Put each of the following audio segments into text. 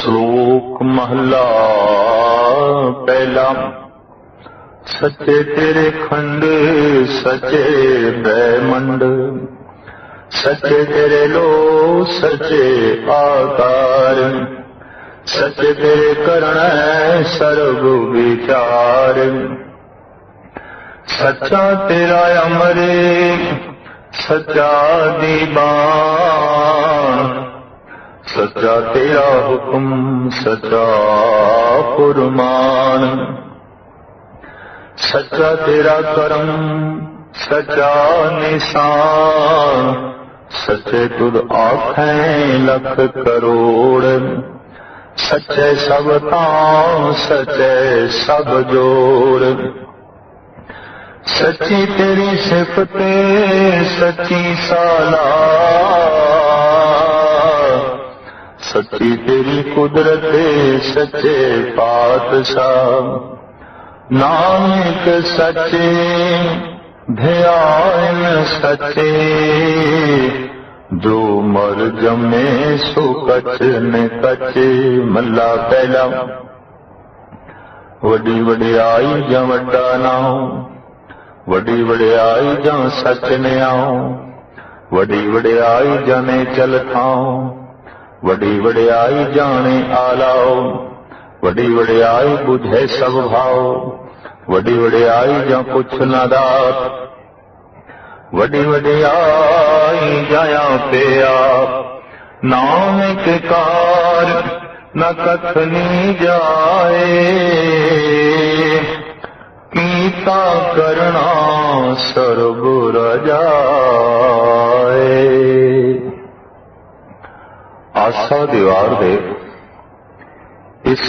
श्लोक महला पहला। सच्चे तेरे खंड सच्चे ब्रह्मंड, सच्चे तेरे लो सच्चे आकार, सच्चे तेरे करण सर्व विचार। सच्चा तेरा अमरे सच्चा दीवान, सच्चा तेरा हुक्म सच्चा फुरमान। सच्चा तेरा करम सच्चा निशान, सच्चे तुद आखें लख करोड़। सच्चे सब तां सच्चे सब जोड़, सच्ची तेरी सिफते सच्ची साला, सच्ची तेरी कुदरत सच्चे पातशाह। नानक सच्चे ध्यान सच्चे, जो मर जमे सो कच ने कचे। मल्ला पहला। वडी वडियाई जा वड्डा नाओ, वडी वडियाई जा सच ने आओ। वडी वडियाई जाने चल थाओ, वडी वडियाई जाने आलाओ। वडी वडियाई बुझे सब भाव, वडी वडियाई जा कुछ न दात। वडी वडियाई जाया पे आप, नानक कार न कथनी जाए। कीता करना सर्व रजाए। आसा दीवार दे इस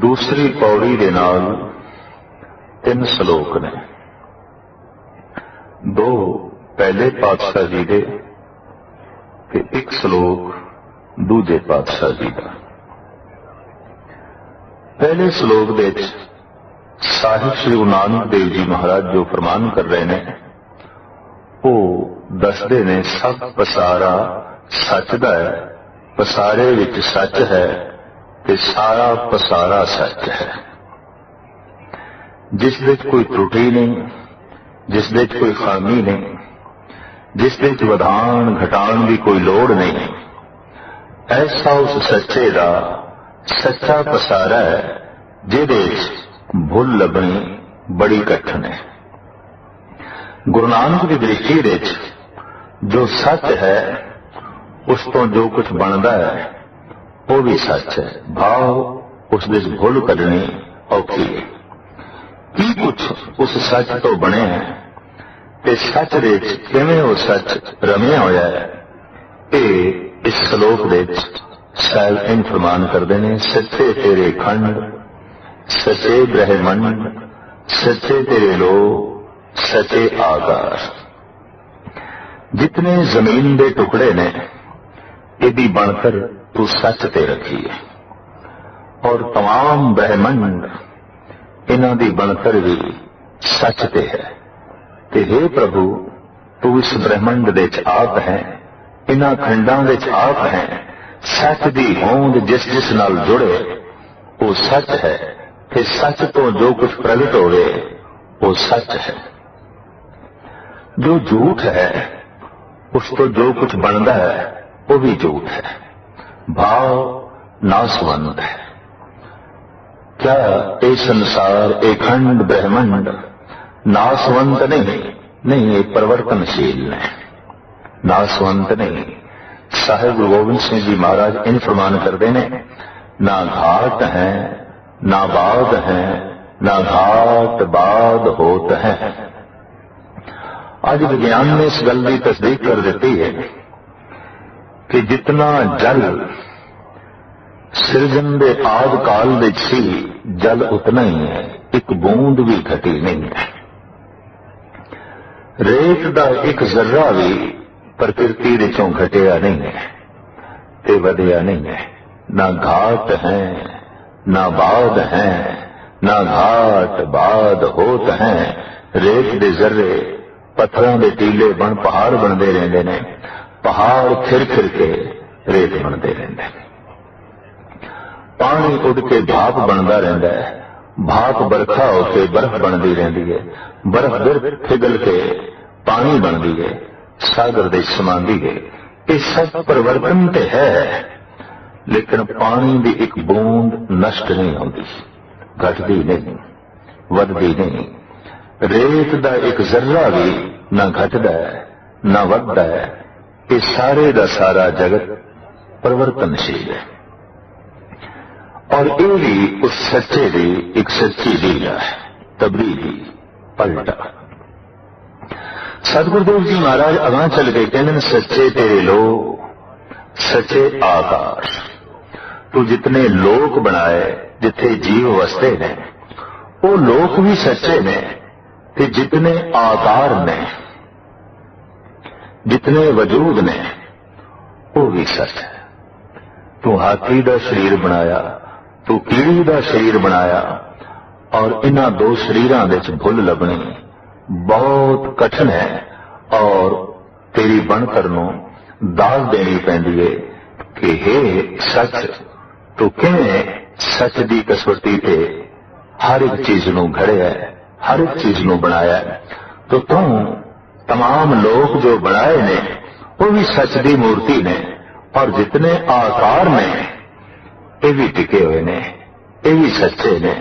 दूसरी पौड़ी दे नाल 3 श्लोक ने। 2 पहले पातशाह जी दे ते 1 श्लोक दूजे पातशाह जी का। पहले श्लोक दे साहिब श्री गुरु नानक देव जी महाराज जो फरमान कर रहे ने, वो दसदे ने सब पसारा सच दा है, पसारे विच सच है ते सारा पसारा सच है। जिस दे कोई त्रुटि नहीं, जिस दे कोई खामी नहीं, जिस दे वधान घटान की कोई लोड़ नहीं, ऐसा उस सच्चे का सच्चा पसारा है जिहदे भुल लभनी बड़ी कठिन है। गुरु नानक की दृष्टि विच जो सच है उस तो जो कुछ बनता है वो भी सच है। भाव उस दे भुल कढनी औखी है। की कुछ उस सच तो बने हैं ते सच दे किवें वो सच रमिया होया है, ये इस श्लोक दे साहिब इन फरमान करते हैं। सच्चे तेरे खंड सच्चे ब्रह्मंड, सच्चे तेरे लो सच्चे आकाश। जितने जमीन दे टुकड़े ने इहदी बनकर तू सच ते रखी है, और तमाम ब्रह्मंड इन्हां दी बनकर भी सच ते है। ते हे प्रभु, तू इस ब्रह्मंड दे च आप है, इन्हां खंडां दे च आप है। सच दी होंद जिस जिस नाल जुड़े वो सच है, ते सच तो जो कुछ प्रगट होवे वो सच है। जो झूठ है उस तो जो कुछ बनता है वो भी झूठ है। भाव नासवंत है। क्या ये संसार ये खंड ब्रह्मंड नासवंत नहीं, ये परिवर्तनशील है, नासवंत नहीं। साहिब गुरु गोबिंद सिंह जी महाराज इन फरमान करते हैं, ना घाट है ना बाद है, ना घाट बाद होत है। आज विज्ञान ने इस गल की तस्दीक कर दी है कि जितना जल सिरजन दे आद काल दे सी, जल उतना ही है, एक बूंद भी घटी नहीं है। रेत का एक जर्रा भी प्रकृति दे चों घटिया नहीं है ते वधिया नहीं है। ना घाट है ना बाद है, ना घाट बाद होत है। रेत दे जर्रे पत्थरों के टीले बन पहाड़ बनते रहते हैं, पहाड़ खिर खिर के रेत बनते रहते हैं। पानी उड़ के भाप बनता रहता है, भाप बरखा होके बर्फ बनती रहती है, बर्फ फिर पिघल के पानी बनती है, सागर दे समांदी है। ये सब परिवर्तन तो है, लेकिन पानी की एक बूंद नष्ट नहीं होती, घटती नहीं, वधदी नहीं। रेत का एक जर्रा भी ना घटता है ना वधदा है। ये सारे का सारा जगत परिवर्तनशील है, और ये भी उस सच्चे की एक सच्ची लीला है, तब्दीली, पलटा। सतगुरुदेव जी महाराज अगां चल के कहते सच्चे तेरे लोग, सच्चे आकाश। तू जितने लोक बनाए, जिथे जीव वसते ने, वो लोक भी सच्चे ने, ते जितने आकार ने, जितने वजूद ने, वो भी सच है। तू हाथी का शरीर बनाया, तू कीड़ी का शरीर बनाया, और इन्हां दो शरीरां दे च भुल लभनी बहुत कठिन है, और तेरी बनतर नूं दाग देनी पैंदी है कि हे सच, तू किवें सच की कसौटी ते हर एक चीज नूं घड़िया है, हर एक चीज नूं बनाया है। तो तू तमाम लोग जो बनाए ने वो भी सच की मूर्ति ने, और जितने आकार ने ये भी टिके हुए ने, ये भी सच्चे ने।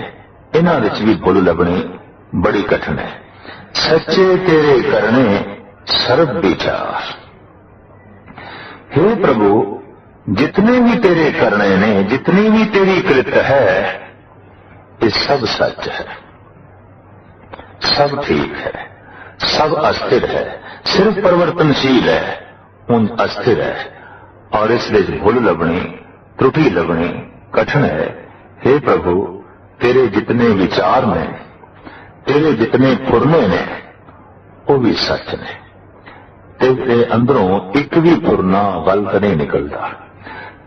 इन्हां विच भी भुल लभनी बड़ी कठिन है। सच्चे तेरे करने सर्व विचार। हे प्रभु, जितने भी तेरे करने ने, जितनी भी तेरी कृत है, ये सब सच है, सब ठीक है, सब अस्थिर है। सिर्फ परिवर्तनशील है, उन अस्थिर है, और इस विच भुल लभनी, त्रुटि लभनी कठिन है। हे प्रभु, तेरे जितने विचार ने, तेरे जितने फुरने ने, वो भी सच ने। तेरे अंदरों एक भी फुरना गलत नहीं निकलता,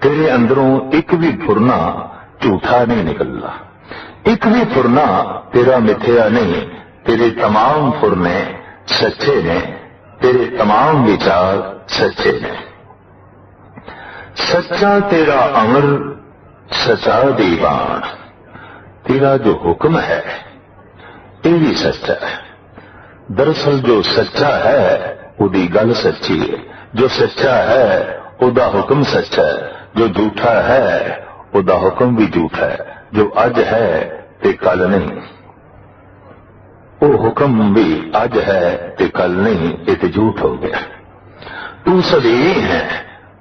तेरे अंदरों एक भी फुरना झूठा नहीं निकलता, एक भी फुरना तेरा मिथ्या नहीं। तेरे तमाम फुरने सच्चे ने, तेरे तमाम विचार सच्चे ने। सच्चा तेरा अमर, सच्चा दीवान। तेरा जो हुक्म है ये भी सच्चा है। दरअसल जो सच्चा है उदी गल सच्ची है, जो सच्चा है उदा हुक्म सच्चा है, जो झूठा है उदा हुक्म भी झूठा है। जो अज है ते कल नहीं, वो हुक्म भी अज है ते कल नहीं, ये ते झूठ हो गया। तू सदैव है,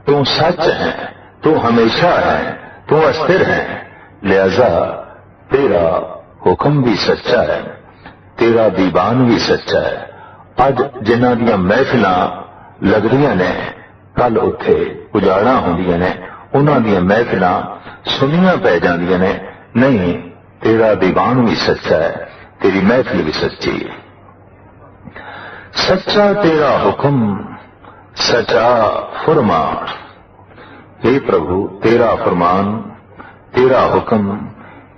तू सच है, तू हमेशा है, तू अस्थिर है, लिहाजा तेरा हुक्म भी सच्चा है, तेरा दीवान भी सच्चा है। अज जिन्हां दियां महफिलां लगदियां ने, कल उत्थे उजाड़ा होंदियां ने, उन्हां दियां महफिलां सुनियां पै जांदियां ने। नहीं, तेरा दीवान भी सच्चा है, तेरी महफिल भी सच्ची है। सच्चा तेरा हुक्म, सच्चा फरमान। हे प्रभु, तेरा फरमान, तेरा हुक्म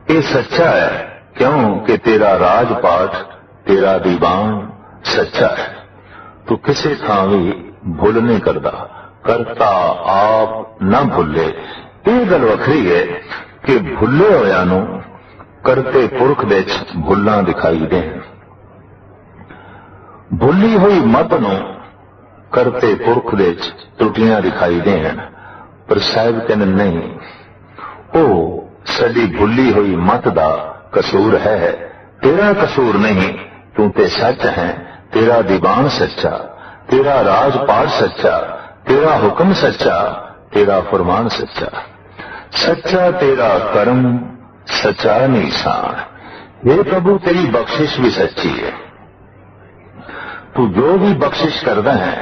ये सच्चा है, क्यों कि तेरा राजपाठ, तेरा दीवान सच्चा है। तू किसी थां भी भुल नहीं करता, करता आप ना भुले। ये गल वखरी है कि भुले होया नूं करते पुरख दे भुल्लां दिखाई देन, भुली हुई मत नूं करते पुरख दे त्रुटियां दिखाई देन। पर साहिब कहन नहीं, ओ सदी भुली हुई मत दा कसूर है, तेरा कसूर नहीं। तू ते सच है, तेरा दीवान सच्चा, तेरा राजपाट सच्चा, तेरा हुक्म सच्चा, तेरा फरमान सच्चा। सच्चा तेरा कर्म, सच्चा निशान। हे प्रभु, तेरी बख्शिश भी सच्ची है। तू जो भी बख्शिश करदा है,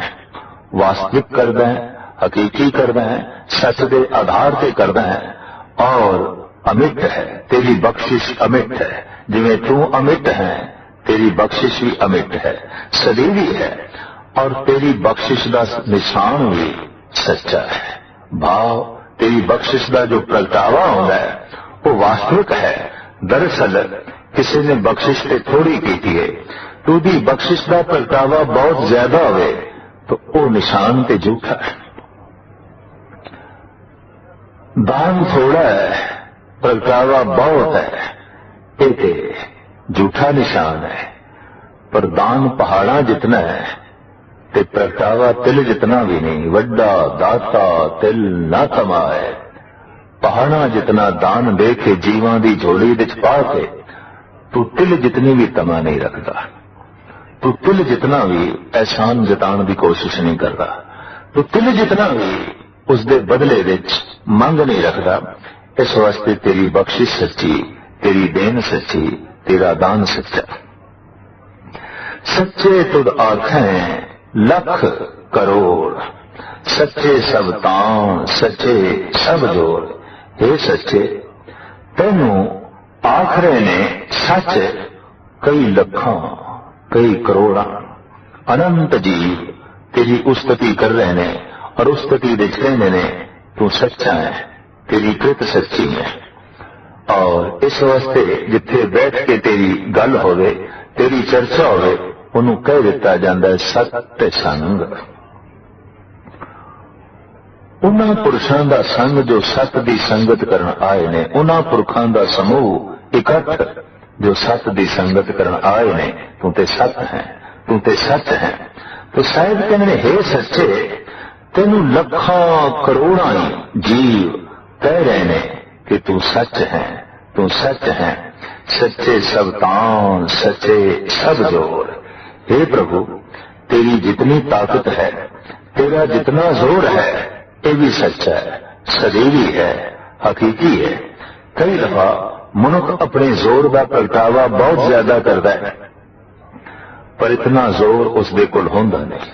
वास्तविक करदा है, हकीकी करदा है, सच के आधार पे करदा है, और अमिट है। तेरी बख्शिश अमिट है, जिवें तू अमिट है, तेरी बख्शिश भी अमिट है, सदैवी है। और तेरी बख्शिश का निशान भी सच्चा है। भाव तेरी बख्शिश का जो प्रगटावा होता है वो वास्तविक है। दरअसल किसी ने बख्शिश से थोड़ी की है, तू दी बख्शिश का प्रगटावा बहुत ज्यादा हो तो वो निशान ते झूठा है। दान थोड़ा है, प्रगटावा बहुत है, ये ते झूठा निशान है। पर दान पहाड़ा जितना है ते प्रगटावा तिल जितना भी नहीं। वड्डा दाता तिल ना कमाए। पहाड़ा जितना दान दे के जीवां दी झोली विच पा के तू तिल जितनी भी तमा नहीं रखता। तू तिल जितना भी एहसान जताण की कोशिश नहीं करता। तू तिल जितना भी उसके बदले विच मंग नहीं रखता। इस वास्ते तेरी बख्शिश सच्ची, तेरी देन सच्ची, तेरा दान सच्चा। सच्चे तुद आखें लख करोड़, सच्चे सब तान, सच्चे सब जोड़। हे सच्चे, तेनू आखरे ने सच कई लखां कई करोड़ा अनंत जीव तेरी उस्तति कर रहे ने और उस्तति दे कहने ने तू सच्चा है, तेरी कृत सच्ची है। और इस वास्ते जिथे बैठ के तेरी गल होवे, तेरी चर्चा होवे, उन्होंने कह दिता जाता है सत्य संग। उन्हां पुरुषां दा संग जो सत दी संगत करन आए ने, उन्हां पुरखां दा समूह इकट्ठ जो सत दी संगत करन आए ने, तू ते सत है, तू ते सच है। तो साहिब कहने हे सच्चे, तेनू लखां करोड़ां जीव कह रहे ने कि तू सच है, तू सच है। सच्चे सब तान, सच्चे सब जोर। हे प्रभु, तेरी जितनी ताकत है, तेरा जितना जोर है, ये भी सच्चा है, सदैवी है, हकीकी है। कई दफा मनुख अपने जोर का प्रगटावा बहुत ज्यादा करता है, पर इतना जोर उसके कोल होंदा नहीं।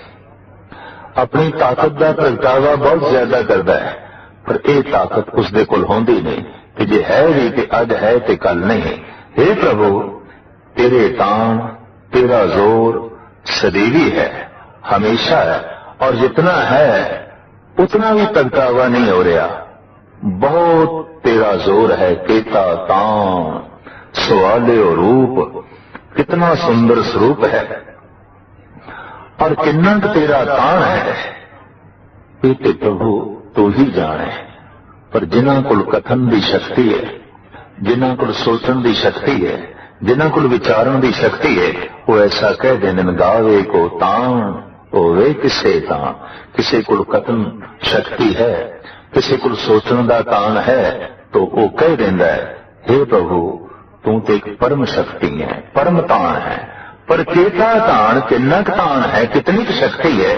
अपनी ताकत का प्रगटावा बहुत ज्यादा करता है, पर यह ताकत उसके कोल होंदी नहीं कि जे है भी कि अज है ते कल नहीं। हे प्रभु, तेरे तान, तेरा जोर सदैवी है, हमेशा है, और जितना है उतना भी प्रगटावा नहीं हो रहा। बहुत तेरा जोर है, केता तान सवाले और रूप, कितना सुंदर स्वरूप है और कितना तेरा तान है, ये तो प्रभु तू ही जाने। पर जिन्हां कोल कथन की शक्ति है, जिन्हां कोल सोचण की शक्ति है, जिन्हां कोल विचारण की शक्ति है, वो ऐसा कह देने गावे को तान होवे किसे तान। किसी कोल कथन शक्ति है, किसी को सोचने का तान है, तो वो कह देंदा है हे प्रभु तू तो एक परम शक्ति है, परम तान है। पर केता तान, किन्ना तान है, कितनी शक्ति है,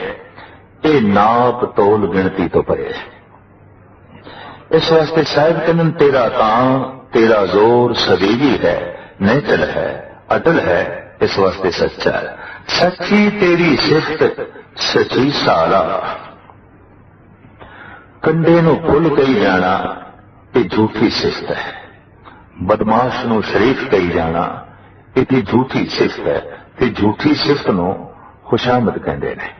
ये नाप तोल गिनती तो परे। इस वास्ते साहिब कहन तेरा तान, तेरा जोर सदैवी है, निचल है, अटल है, इस वास्ते सच्चा है। सच्ची तेरी सिफत सच्ची सारा, कंडे नूं फुल कही जाना ये झूठी सिफत है। बदमाश नूं शरीफ कही जाना ये झूठी सिफत है, ते झूठी सिफत नूं खुशामद कहंदे ने।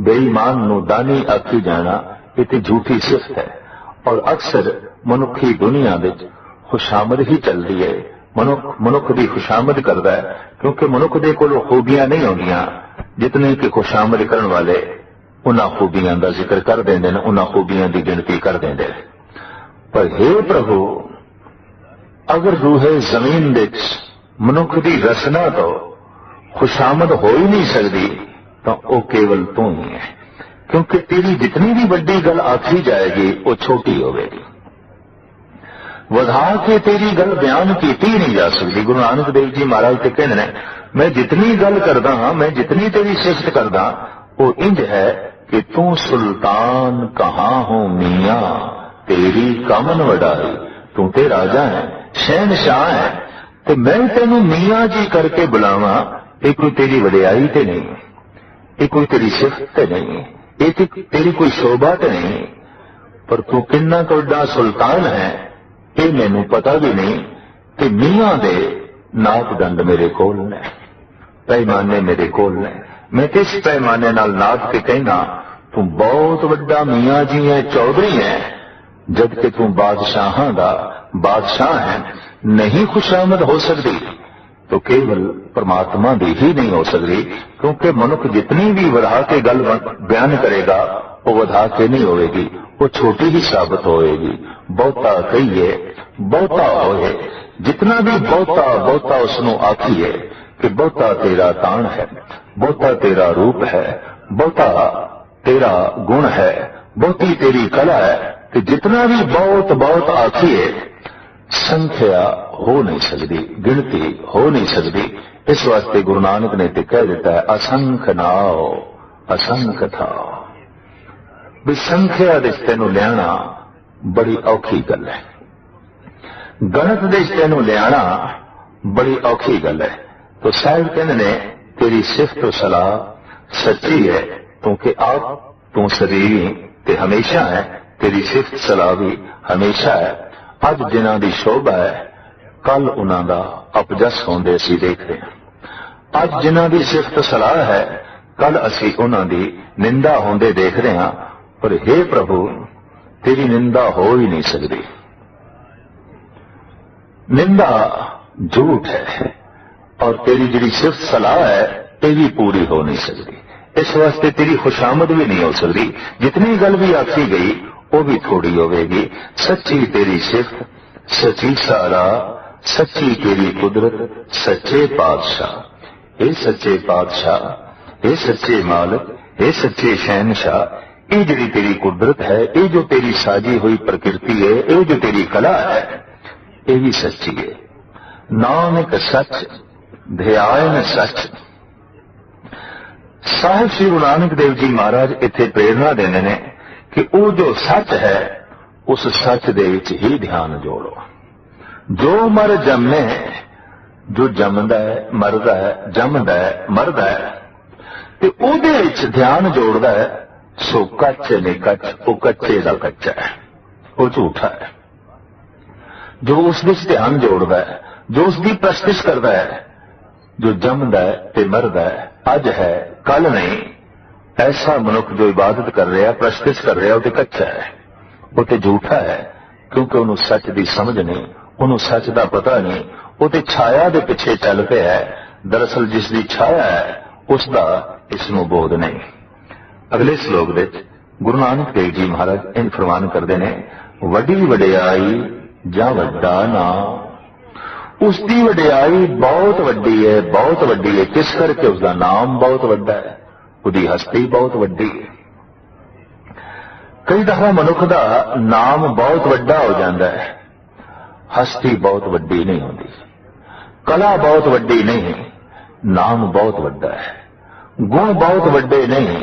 बेईमान नूं दानी आखी जाना ये झूठी सिफत है। और अक्सर मनुखी दुनिया विच खुशामद ही चलती है। मनुख की खुशामद करता है, क्योंकि मनुख दे कोल खूबियां नहीं होंदियां जितने कि खुशामद करने वाले उन्हां खूबियां का जिक्र कर देंदे ने, उन्हां खूबियां की गिनती कर देंदे। पर हे प्रभु, अगर रूहे जमीन विच मनुख की रचना तो खुशामद हो ही नहीं सकती, तो वह केवल तू ही है। क्योंकि तेरी जितनी भी बड़ी गल आखी जाएगी वो छोटी होगी। वधा के तेरी गल बयान की नहीं जा सकती। गुरु नानक देव जी महाराज ते कहने मैं जितनी गल करदा हां, मैं जितनी तेरी सिफत करदा, वो इंज है कि तू सुल्तान कहाँ हो मियां, तेरी कमन वडाई। तू ते राजा है, शहनशाह है, ते मैं तेनू मियां जी करके बुलावा, ये कोई तेरी वडियाई ते नहीं, ये कोई तेरी सिफत ते नहीं, ये तेरी कोई शोभा ते नहीं। पर तू किन्ना वड्डा सुल्तान है ये मैनू पता भी नहीं कि मियां दे नापदंड मेरे कोल ने, पैमाने मेरे कोल ने। मैं किस पैमाने नाल नाप के कहना तू बहुत वड्डा मियां जी है, चौधरी है, जबकि तू बादशाहां दा बादशाह है। नहीं खुशामद हो सकती तो केवल परमात्मा दी ही नहीं हो सकती, क्योंकि मनुख जितनी भी वधा के गल बयान करेगा वो वधा के नहीं होगी, वो छोटी ही साबित होएगी। बहुता कहिए ਬਹੁਤਾ ਹੋਏ, जितना भी बहुता बहुता उसनों आखिए कि बहुता तेरा तान है, बहुता तेरा रूप है, बहुता तेरा गुण है, बहुती तेरी कला है, कि जितना भी बहुत बहुत आखिए संख्या हो नहीं सकती, गिनती हो नहीं सकती। इस वास्ते गुरु नानक ने तो कह दिता है असंख नाओ असंख था। भी संख्या दे तेनों लियाना बड़ी औखी गल है, गणत दे तेनों लियाना बड़ी औखी गल है। तो साहिब कहने ने तेरी सिफत सलाह सच्ची है, क्योंकि आप तू सदैवी ते हमेशा है, तेरी सिफत सलाह भी हमेशा है। अज जिन्हां दी शोभा है कल उन्हां दा अपजस होंदे असीं देख रहे हैं। अज जिन्हां दी सिफत सलाह है कल असीं उन्हां दी निंदा होंदे देख रहे हैं। पर हे प्रभु तेरी निंदा हो ही नहीं सकती, निंदा झूठ है, और तेरी जिहड़ी सिफत सलाह है ये भी पूरी हो नहीं सकती। इस वास्ते तेरी खुशामद भी नहीं हो सकती। जितनी गल भी आखी गई वो भी थोड़ी होगी। सच्ची तेरी सिफत, सच्ची सारा, सच्ची तेरी कुदरत, सच्चे पातशाह, हे सच्चे पातशाह, हे सच्चे मालिक, हे सच्चे शहनशाह, ये जिहड़ी तेरी कुदरत है, ये जो तेरी साजी हुई प्रकृति है, ये जो तेरी कला है, ये भी सच्ची है। नानक सच ध्यान सच। साहिब श्री गुरु नानक देव जी महाराज इत्थे प्रेरणा देने ने कि वो जो सच है उस सच दे विच ही ध्यान जोड़ो। जो मर जमे, जो जमदा है मरदा है, जमदा है मरदा है, ते ओदे विच ध्यान जोड़दा है, सो कच्च ने कच्च, वो कच्चे दा कच्चा है, वो झूठा है। जो उस विच ध्यान जोड़दा है, जो उसकी प्रस्तिश करदा है, जो जमदा है ते मरदा है, अज है कल नहीं, ऐसा मनुख जो इबादत कर रहा, प्रस्तिश कर रहा, वो ते कच्चा है, वो ते झूठा है। क्योंकि उन्होंने सच की समझ नहीं, उन्होंने सच का पता नहीं, वो ते छाया दे पिछे चल पे है। दरअसल जिसकी छाया है उसका इसनों बोध नहीं। अगले श्लोक दे गुरु नानक देव जी महाराज इन फरमान करते हैं, वडी वडियाई जा वड्डा नाम। उसकी वडियाई बहुत वड्डी है, बहुत वड्डी है। किस करके? उसका नाम बहुत वड्डा है, उसकी हस्ती बहुत वड्डी है। कई दफा मनुख का नाम बहुत वड्डा हो जाता है, हस्ती बहुत वड्डी नहीं होती, कला बहुत वड्डी नहीं, नाम बहुत वड्डा है। गुण बहुत वड्डे नहीं,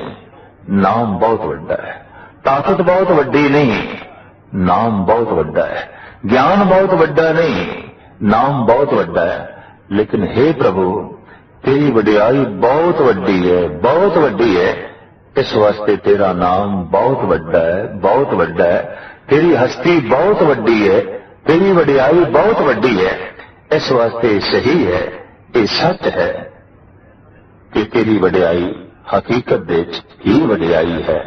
नाम बहुत वड्डा है। ताकत बहुत वड्डी नहीं, नाम बहुत वड्डा है। ज्ञान बहुत वड्डा नहीं, नाम बहुत वड्डा है। लेकिन हे प्रभु तेरी वडियाई बहुत वड्डी है, बहुत वड्डी है। इस वास्ते तेरा नाम बहुत वड्डा है, बहुत वड्डा है। तेरी हस्ती बहुत वड्डी है, तेरी वडियाई बहुत वड्डी है। इस वास्ते सही है, ये सच है कि तेरी वडियाई हकीकत दे ही वडियाई है।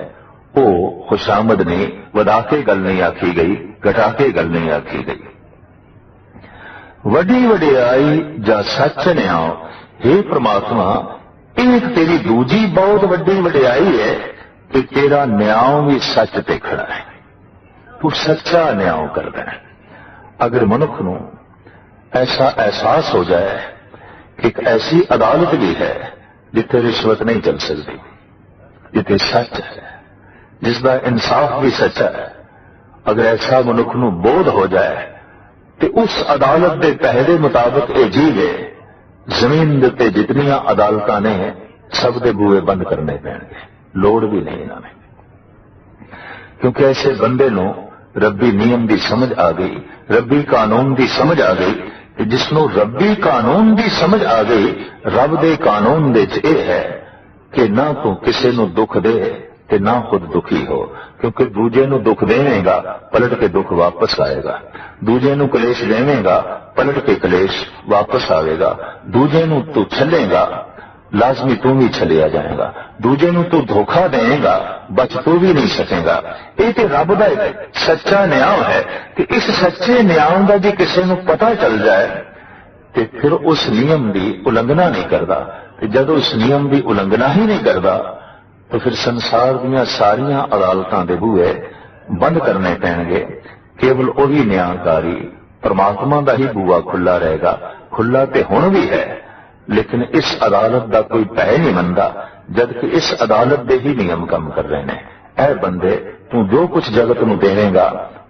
वो खुशामद ने वधा के गल नहीं आखी गई, घटा के गल नहीं आखी गई। वडी वडियाई जा सच ने आओ। हे परमात्मा एक तेरी दूजी बहुत वड्डी वडियाई है कि तेरा न्याय भी सच ते खड़ा है, तू सच्चा न्याय करता है। अगर मनुख नूं ऐसा एहसास हो जाए कि एक ऐसी अदालत भी है जिथे रिश्वत नहीं चल सकती, जिथे सच है, जिसका इंसाफ भी सच्चा है, अगर ऐसा मनुख नूं बोध हो जाए तो उस अदालत के पहले मुताबिक ये जीवे, जमीन के जितनियां अदालतां ने सब दे बूहे बंद करने पैणगे, लोड़ भी नहीं इन्होंने। क्योंकि ऐसे बंदे नूं रब्बी नियम की समझ आ गई, रब्बी कानून की समझ आ गई। कि जिसनों रब्बी कानून की समझ आ गई, रब दे कानून दे च यह है कि ना तू किसी नूं दुख दे ते ना खुद दुखी हो। क्योंकि दूजे नूं दुख देवेगा पलट के दुख वापस आएगा, दूजे नूं कलेश देवेगा पलट के कलेश वापस आएगा, दूजे नूं तू छलेगा लाजमी तू भी छलिया जाएगा, दूजे नूं तू धोखा देगा बच तू भी नहीं सकेगा। ये तो रब दा सच्चा न्याय है कि इस सच्चे न्याय का जी किसी नूं पता चल जाए तो फिर उस नियम की उलंघना नहीं करता। जब उस नियम की उलंघना ही नहीं करता तो फिर संसार दीयां सारियां अदालतां दे बूहे बंद करने पैणगे। केवल वही न्यायकारी, परमात्मा का ही बूआ खुला रहेगा। खुला तो हुण भी है, लेकिन इस अदालत का कोई पै नहीं मनता, जबकि इस अदालत के ही नियम काम कर रहे हैं। ऐ बंदे, तू जो कुछ जगत नूं देवेगा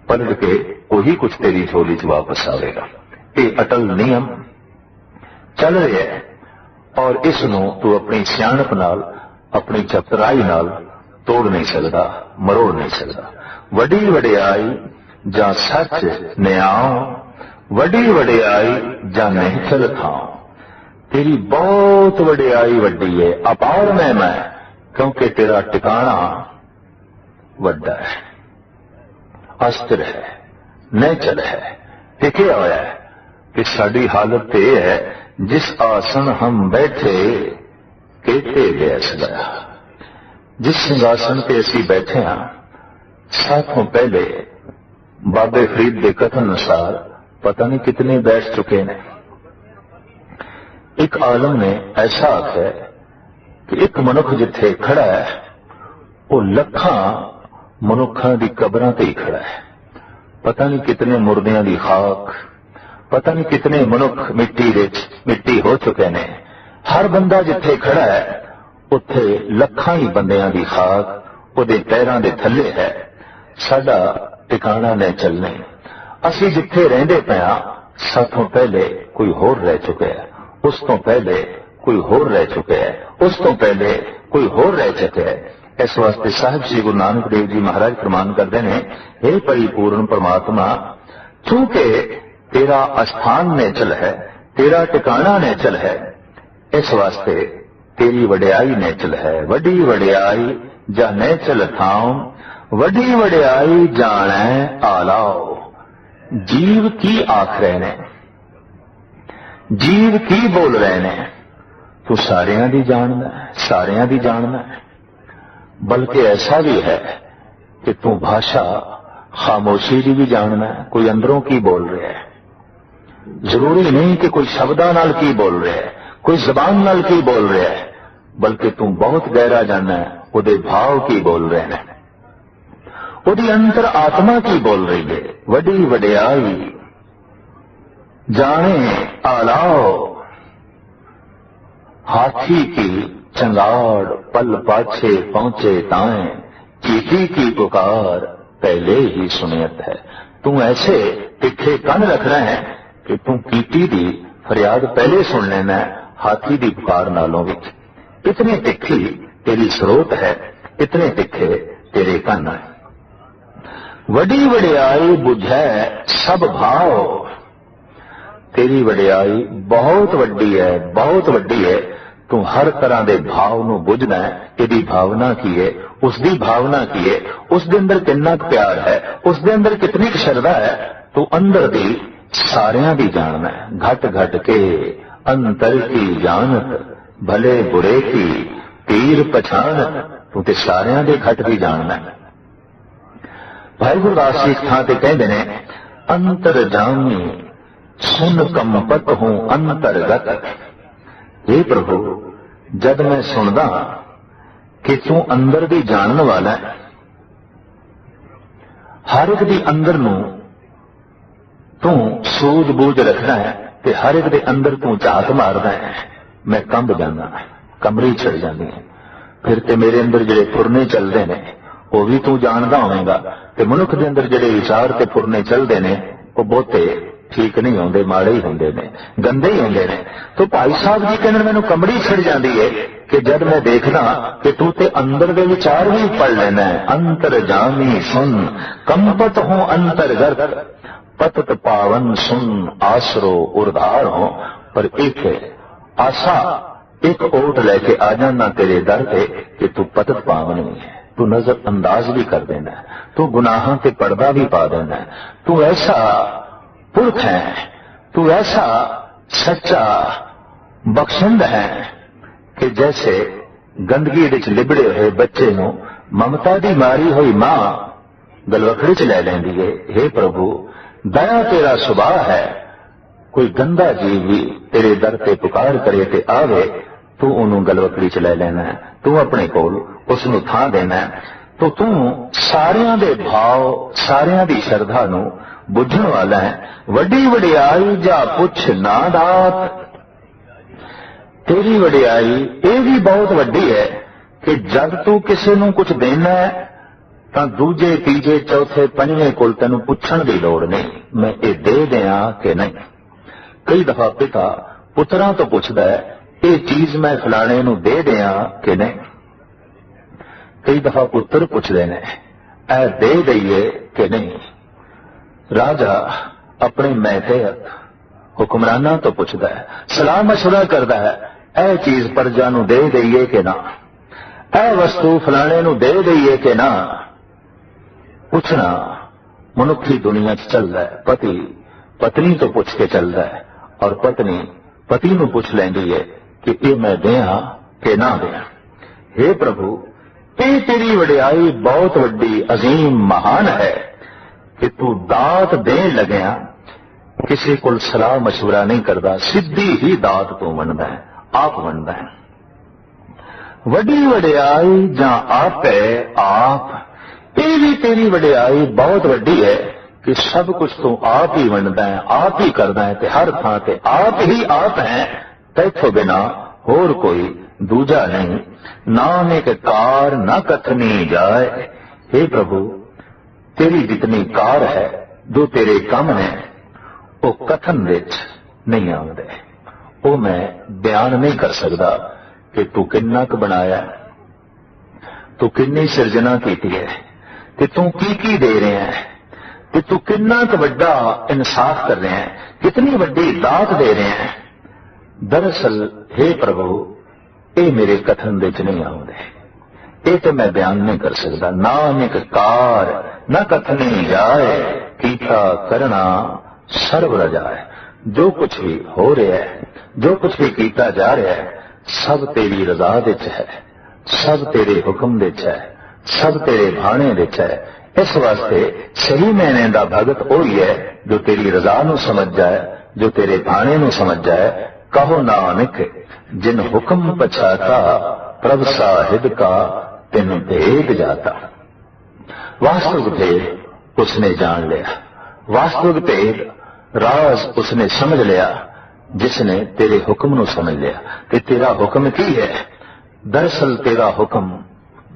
पलट के वही कुछ तेरी झोली च वापस आवेगा। ये अटल नियम चल रहा है और इस नूं तू अपनी सियाणप नाल, अपनी चतुराई नाल तोड़ नहीं सकता, मरोड़ नहीं सकता। वडी वडियाई जां सच न्याओ, वडी वडियाई जां निहचल थाओ। तेरी बहुत वडियाई वड्डी है, अपार महिमा है, क्योंकि तेरा टिकाणा वड्डा है, अस्थिर है, निहचल है, टिके होया है। कि साडी हालत तो यह है, जिस आसन हम बैठे केते बैस गया। जिस सिंहासन पे असी बैठे हाँ, साथों पहले बाबे फरीद के कथन अनुसार पता नहीं कितने बैठ चुके हैं। एक आलम ने ऐसा आख्या कि एक मनुख जिथे खड़ा है वो लखां मनुखा की कबरां ते ही खड़ा है। पता नहीं कितने मुर्दियां की खाक, पता नहीं कितने मनुख मिट्टी हो चुके ने। हर बंदा जिथे खड़ा है उत्थे लखां ही बंदियां की खाक उहदे पैरां दे थल्ले है। साडा टिकाणा ने चलने, असी जिथे रहिंदे पिया साथों पहले कोई होर रह चुका है, उस तो पहले कोई होर रह चुका है, उस तो पहले कोई होर रह चुका है। इस वास्ते साहिब श्री गुरु नानक देव जी महाराज फरमान करते हैं, हे परिपूर्ण परमात्मा, चूंकि तेरा अस्थान नेचल है, तेरा टिकाणा नेचल है, इस वास्ते तेरी वडियाई नेचल है। वडी वडियाई जा नेचल थाओ, वडी वडियाई जाने आलाओ। जीव की आख रहे ने, जीव की बोल रहे ने, तू सारियां दी जानना है, सारियां दी जानना है। बल्कि ऐसा भी है कि तू भाषा खामोशी की भी जानना है, कोई अंदरों की बोल रहा है। जरूरी नहीं कि कोई शब्दां नाल की बोल रहा है, कोई जबान नाल की बोल रहा है, बल्कि तू बहुत गहरा जानना है उहदे भाव की बोल रहे हैं, उहदी अंतर आत्मा की बोल रही है। वडी वडियाई जाने आलाओ, हाथी की चंगाड़ पल पाछे पहुंचे ताएं, चीटी की पुकार पहले ही सुनियत है। तू ऐसे तिखे कन रख रहे हैं कि तू कीटी दी फरियाद पहले सुन लेना है हाथी दी पुकार नालों विच। इतनी तिखी तेरी स्रोत है, इतने तिखे तेरे कन है। वडी वडियाई बुझै सब भाव, तेरी वडियाई बहुत वड्डी है, बहुत वड्डी है। तू हर तरह के भाव नूं बुझना है। यदि भावना की है, उसकी भावना की है, उसके अंदर कितना प्यार है, उसके अंदर कितनी श्रद्धा है, तू अंदर दी सारियां दी जानना है। घट घट के अंतर की जानत, भले बुरे की तीर पछाणत, तू ते सारियां दे घट की जानना है। भाई गुरदास जी थां ते कहंदे ने, अंतर जामी सुन कंपत हूं अंतरगत। हे प्रभु, जद मैं सुनदा कि तू अंदर दी जानने वाला है, हर एक दी अंदर नूं तू सूझ-बूझ रखना है ते हर एक दे अंदर तू झात मारदा है, मैं कंब जाना, कमरी छड़ जाती है। फिर ते मेरे अंदर जिहड़े फुरने चलते ने वो भी तू जानदा होवेगा, ते मनुख दे अंदर जिहड़े विचार ते फुरने चलते ने वो बहुते ठीक नहीं होंगे, माड़े ही होंगे ने, गंदे ही होंगे ने। तो भाई साहब जी कहने मैनू कमड़ी छिड़ जाती है कि जब मैं देखना कि तू ते अंदर के विचार भी पढ़ लेना है। अंतर जामी सुन कंपत हो अंतरगत, पतत पावन सुन आसरो उर्धार हो। पर एक आशा, एक ओट लेके आ जाना तेरे दर पे कि तू पतत पावन नहीं है, तू नजर अंदाज भी कर देना है, तू गुनाहों ते पर्दा भी पा देना है। तू ऐसा पुरख है, तू ऐसा सच्चा बख्शिंद है कि जैसे गंदगी विच लिबड़े हुए बच्चे नूं ममता दी मारी हुई मां गलवखड़ी च लै लैंदी है। हे प्रभु, दया तेरा सुभाव है, कोई गंदा जीव भी तेरे दर ते पुकार करे ते आवे, तू उन्होंने गलवकड़ी च लै लेना है, तू अपने कोल उसनूं थां देना है। तो तू सारियां दे भाव, सारियां दी श्रद्धा नूं बुझण वाला है। वड्डी वडियाई जा पुछ ना दात, तेरी वडियाई ये भी बहुत वड्डी है कि जब तू किसी नूं कुछ देना है तां दूजे तीजे चौथे पंजवें कोल तैनूं पुछण दी लोड़ नहीं, मैं ये दे दियां कि नहीं। कई दफा पिता पुत्रां तो पुछदा है ये चीज मैं फलाणे नूं दे दियां कि नहीं। कई दफा पुत्र पुछदे ने ऐ दे दईए कि नहीं। राजा अपने महतेहत हुक्मराना तो पुछदा है, सलाह मशवरा करदा है ऐ चीज प्रजा नूं दे दईए कि ना, ऐ वस्तु फलाणे नूं दे दईए कि ना। पुछना मनुखी दुनिया च चलदा है। पति पत्नी तो पुछ के चलदा है और पत्नी पति नूं पुछ लैंदी है कि ये मैं दें कि ना दें। हे प्रभु, ये तेरी वडियाई बहुत वड्डी अजीम महान है कि तू दात देन लगया किसी को सलाह मशवरा नहीं करता, सीधी ही दात तू वंडदा है, आप वंडदा है। वड्डी वडियाई जां आपे आप, ये भी तेरी वडियाई बहुत वड्डी है कि सब कुछ तू आप ही वंडदा है, आप ही करदा है, ते हर थां ते आप ही आप है, तैथों बिना होर कोई दूजा नहीं। नाम एक कार ना कथनी जाए। हे प्रभु, तेरी जितनी कार है, जो तेरे काम ने, वो कथन विच नहीं आउंदे, वो मैं बयान नहीं कर सकता कि तू किन्ना क बनाया, तू किन्नी सिरजना कीती है, कि तू की दे रहे हैं, कि तू किन्ना क वड्डा इंसाफ कर रहे हैं, कितनी वड्डी दात दे रहे हैं। दरअसल हे प्रभु, ये मेरे कथन विच नहीं आउंदे, ये तो मैं बयान नहीं कर सकता। नाम एक कार न कथनी जाए, कीता करना सर्व रजाए। जो कुछ भी हो रहा है, जो कुछ भी कीता जा रहा है, सब तेरी रजा विच है, सब तेरे हुक्म विच है, सब तेरे भाणे विच है। इस वास्ते सही मैने दा भगत वही है जो तेरी रजा नूं समझ जाए, जो तेरे भाणे नूं समझ जाए। कहो नानक जिन हुक्म पछाता, प्रभ साहिब का तिन भेद जाता। वास्तविक भेद उसने जान लिया, वास्तविक भेद राज उसने समझ लिया, जिसने तेरे हुक्म नूं समझ लिया कि तेरा हुक्म की है। दरअसल तेरा हुक्म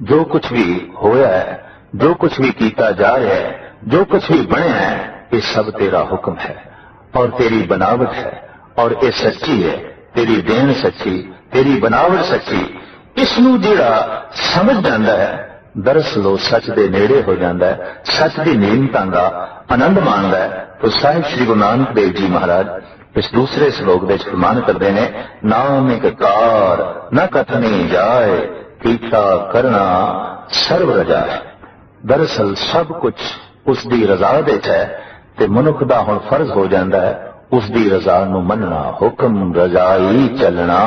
जो कुछ भी होया है, जो कुछ भी कीता जा रहा है, जो कुछ भी बनया है, ये सब तेरा हुक्म है और तेरी बनावट है, और ये सच्ची है, तेरी देन सच्ची, तेरी बनावट सच्ची। इसनूं जिहड़ा समझ जांदा है, दरअसल वो सच दे नेड़े हो जाता है, सच की नीमतां दा आनंद माणदा है। तो साहिब श्री गुरु नानक देव जी महाराज इस दूसरे श्लोक में फरमान करते हैं, नाम एक कार न कथनी जाए, कीता करना सर्व रजा है। दरअसल सब कुछ उसकी रजा विच है, ते मनुख दा हुण फर्ज हो जाता है उसकी रजा नूं मनना। हुक्म रजाई चलना,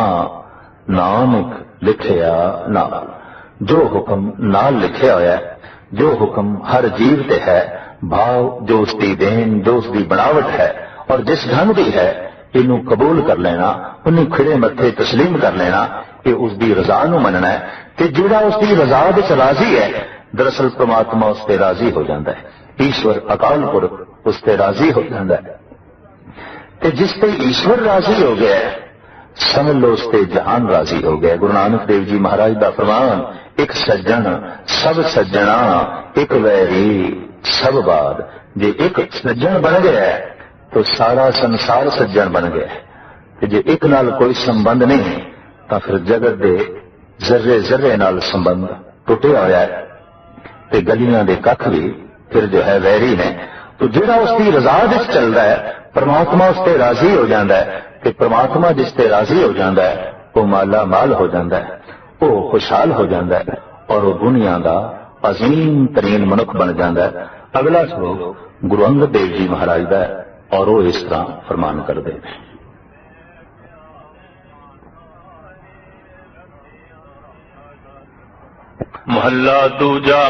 नानक लिखिया नाल। जो हुक्म नाल लिखिया होया है, जो हुक्म हर जीव ते है, भाव जो उसकी देन, जो उसकी बनावट है और जिस ढंग की है, इनू कबूल कर लेना, उन्हें खिड़े मत्थे तस्लीम कर लेना, कि उसकी रजा नूं मनना है। कि जिहड़ा उसकी रजा विच राजी है, दरअसल परमात्मा उस पर राजी हो जाता है। ईश्वर अकाल पुरख उस पर राजी हो जाता है। कि जिस पे ईश्वर राजी हो गया है, समझ लो उस पे जहान राजी हो गया। गुरु नानक देव जी महाराज का फरमान, एक सज्जन सब सज्जना, एक वैरी सब बाद। जे एक सज्जन बन गया है तो सारा संसार सज्जन बन गया है। जे एक नाल कोई संबंध नहीं तो फिर जगत दे जर्रे जर्रे नाल संबंध टुटिया होया है, ते गलियां दे कख भी फिर जो है वैरी ने। तो जिहड़ा उसकी रजा विच चल रहा है, परमात्मा उस ते राजी हो जाता है। कि परमात्मा जिस ते राजी हो जाता है, वो माला माल हो जाता है, वो खुशहाल हो जाता है और वो दुनिया का अजीम तरीन मनुख बन जाता है। अगला श्लोक गुरु अंगद देव जी महाराज का है और वो इस तरह फरमान करते हैं। महला दूजा,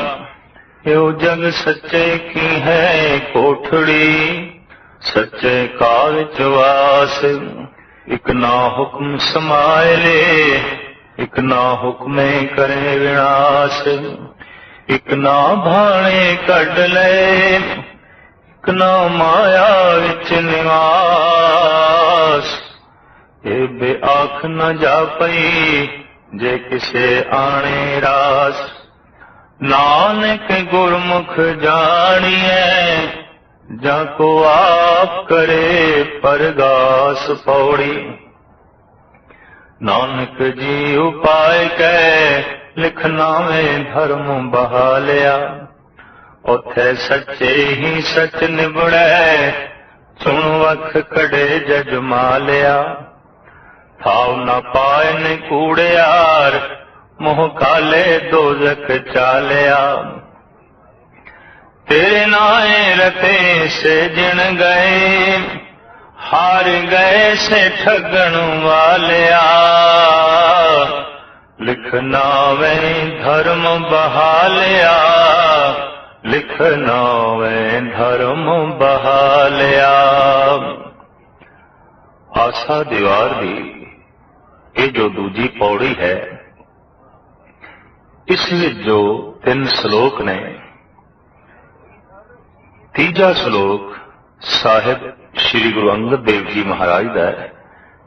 यो जग सच्चे की है कोठड़ी, सच्चे काल चवास। इक ना हुक्म समाए ले, इक ना हुक्मे करे विनाश। इक ना भाणे कढ ले, ਕਨਾ ਮਾਇਆ ਵਿੱਚ ਨਿਵਾਸ। ਇਹ ਬੇਆਖ ਨ ਜਾਪਈ ਜੇ ਕਿਸੇ ਆਣੇ ਰਾਸ। ਨਾਨਕ ਗੁਰਮੁਖ ਜਾਣੀਐ ਜਾਂ ਕੋ ਆਪ ਕਰੇ ਪਰਗਾਸ ਪੌੜੀ। ਨਾਨਕ ਜੀ ਉਪਾਇ ਕੈ ਲਿਖ ਨਾਵੇਂ ਧਰਮ ਬਹਾਲਿਆ। ਉਥੇ ਸੱਚੇ ਹੀ ਸੱਚ ਨਿਬੜੈ ਸੁਣ ਵਖ ਕੜੇ ਜਜ ਮਾਲਿਆ। ਥਾਉ ਨ ਪਾਇਨ ਕੂੜਿਆਰ ਮੋਹ ਕਾਲੇ ਦੋਜ਼ਖ ਚਾਲਿਆ। ਤੇਰੇ ਨਾਏ ਰਤੇ ਸੇ ਜਿਣ ਗਏ ਹਾਰ ਗਏ ਸੇ ਠਗਣ ਵਾਲਿਆ। ਲਿਖ ਨਾਵੇਂ ਧਰਮ ਬਹਾਲਿਆ। ਲਿਖ ਨਾਵੇਂ ਧਰਮ ਬਹਾਲਿਆ। ਆਸਾ ਦੀਵਾਰ ਦੀ ਇਹ ਜੋ ਦੂਜੀ ਪੌੜੀ ਹੈ, ਇਸ ਵਿੱਚ ਜੋ 3 ਸ਼ਲੋਕ ਨੇ। ਤੀਜਾ ਸ਼ਲੋਕ ਸਾਹਿਬ ਸ੍ਰੀ ਗੁਰੂ ਅੰਗਦ ਦੇਵ ਜੀ ਮਹਾਰਾਜ ਦਾ ਹੈ,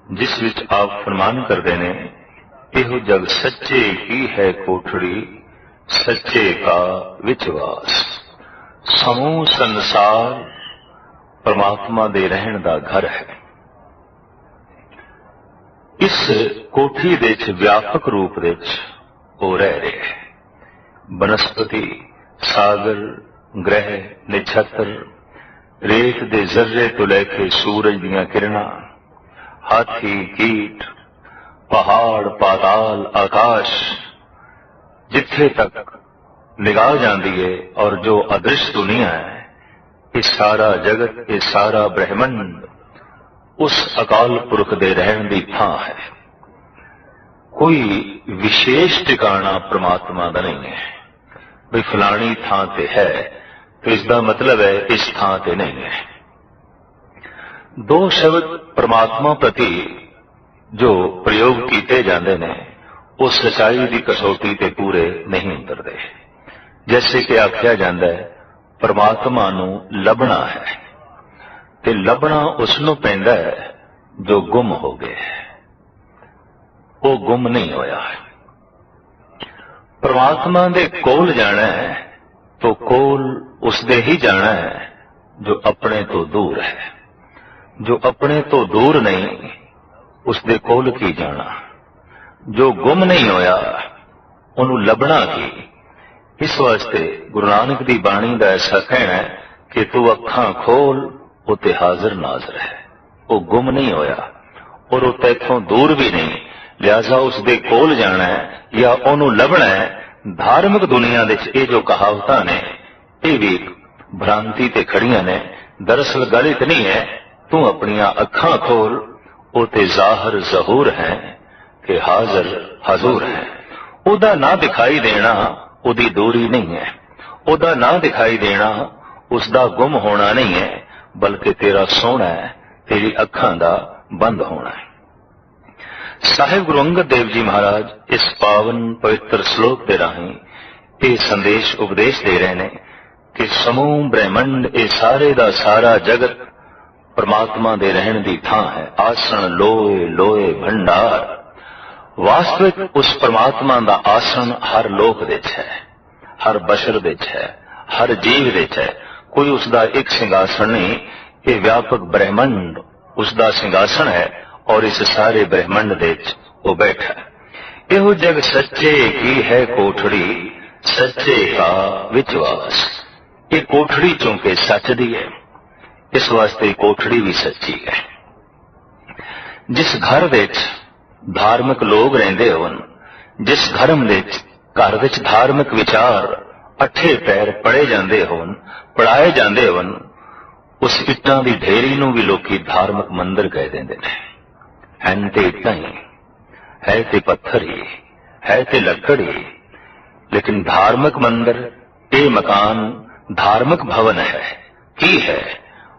ਜਿਸ ਵਿੱਚ ਆਪ ਫਰਮਾਨ ਕਰਦੇ ਨੇ, ਇਹੋ ਜਗ ਸੱਚੇ ਕੀ ਹੈ ਕੋਠੜੀ ਸੱਚੇ ਕਾ ਵਿਚਵਾਸ। ਸਮੂਹ ਸੰਸਾਰ ਪਰਮਾਤਮਾ ਦੇ ਰਹਿਣ ਦਾ ਘਰ ਹੈ। ਇਸ ਕੋਠੀ ਦੇ ਵਿੱਚ ਵਿਆਪਕ ਰੂਪ ਵਿੱਚ ਉਹ ਰਹਿ ਰਿਹਾ ਹੈ। ਬਨਸਪਤੀ, ਸਾਗਰ, ਗ੍ਰਹਿ, ਨਛੱਤਰ, ਰੇਤ ਦੇ ਜ਼ਰਰੇ ਤੋਂ ਲੈ ਕੇ ਸੂਰਜ ਦੀਆਂ ਕਿਰਨਾਂ, ਹਾਥੀ, ਕੀਟ, ਪਹਾੜ, ਪਾਤਾਲ, ਆਕਾਸ਼, ਜਿੱਥੇ ਤੱਕ ਨਿਗਾਹ ਜਾਂਦੀ ਹੈ ਔਰ ਜੋ ਅਦ੍ਰਿਸ਼ ਦੁਨੀਆ ਹੈ, ਇਹ ਸਾਰਾ ਜਗਤ, ਇਹ ਸਾਰਾ ਬ੍ਰਹਿਮੰਡ ਉਸ ਅਕਾਲ ਪੁਰਖ ਦੇ ਰਹਿਣ ਦੀ ਥਾਂ ਹੈ। ਕੋਈ ਵਿਸ਼ੇਸ਼ ਟਿਕਾਣਾ ਪ੍ਰਮਾਤਮਾ ਦਾ ਨਹੀਂ ਹੈ ਵੀ ਫਲਾਣੀ ਥਾਂ ਤੇ ਹੈ तो इसका मतलब है इस थां ते नहीं है। 2 शब्द परमात्मा प्रति जो प्रयोग किए जाते हैं वो सच्चाई की कसौटी ते पूरे नहीं उतरते। जैसे कि आख्या जाता है परमात्मा नूं लभना है, ते लभना उसनूं पैंदा है जो गुम हो गए, वो गुम नहीं होया। परमात्मा दे कोल जाना है तो कोल उसदे ही जाना है जो अपने तो दूर है। जो अपने तो दूर नहीं उसदे कोल की जाना। जो गुम नहीं होया उन्हों लभना की। इस वास्ते गुरु नानक दी बाणी दा ऐसा कहना है कि तू अखां खोल उते हाजिर नाजर है। वो गुम नहीं होया और वो तैथों दूर भी नहीं, लिहाजा उसदे कोल जाना है या उन्हों लभना है। धार्मिक दुनिया दे ये जो कहावतां ने ये भी भ्रांति ते खड़ियां ने। दरअसल गल इतनी है तू अपनियां अखां खोल उते जाहिर जहूर है कि हाजिर हजूर है। उदा ना दिखाई देना उदी दूरी नहीं है, उदा ना दिखाई देना उसदा गुम होना नहीं है, बल्कि तेरा सोना है, तेरी अखां दा बंद होना है। साहिब गुरु अंगद देव जी महाराज इस पावन पवित्र श्लोक के राही ये संदेश उपदेश दे रहे हैं कि समूह ब्रह्मंड ये सारे दा सारा जगत परमात्मा दे रहन दी थां है। आसन लोए लोए भंडार। वास्तविक उस परमात्मा दा आसन हर लोक विच है, हर बशर विच है, हर जीव विच है। कोई उसदा एक सिंहासन नहीं, ये व्यापक ब्रह्मंड उसदा सिंहासन है और इस सारे ब्रह्मंड दे वो बैठा है। एहो जग सच्चे की है कोठड़ी सच्चे का विश्वास। ये कोठड़ी चूंकि सच दी है इस वास्ते कोठड़ी भी सच्ची है। जिस घर विच धार्मिक लोग रहिंदे होण, जिस धर्म विच घर विच धार्मिक विचार अठे पैर पढ़े जांदे होण, पढ़ाए जांदे होण, उस इट्टां दी ढेरी नूं भी लोकी धार्मिक मंदिर कह देंदे ने। हैं ते इट्टां ही, है ते पत्थर ही, है ते लकड़ ही, लेकिन धार्मिक मंदिर ये मकान धार्मिक भवन है की है।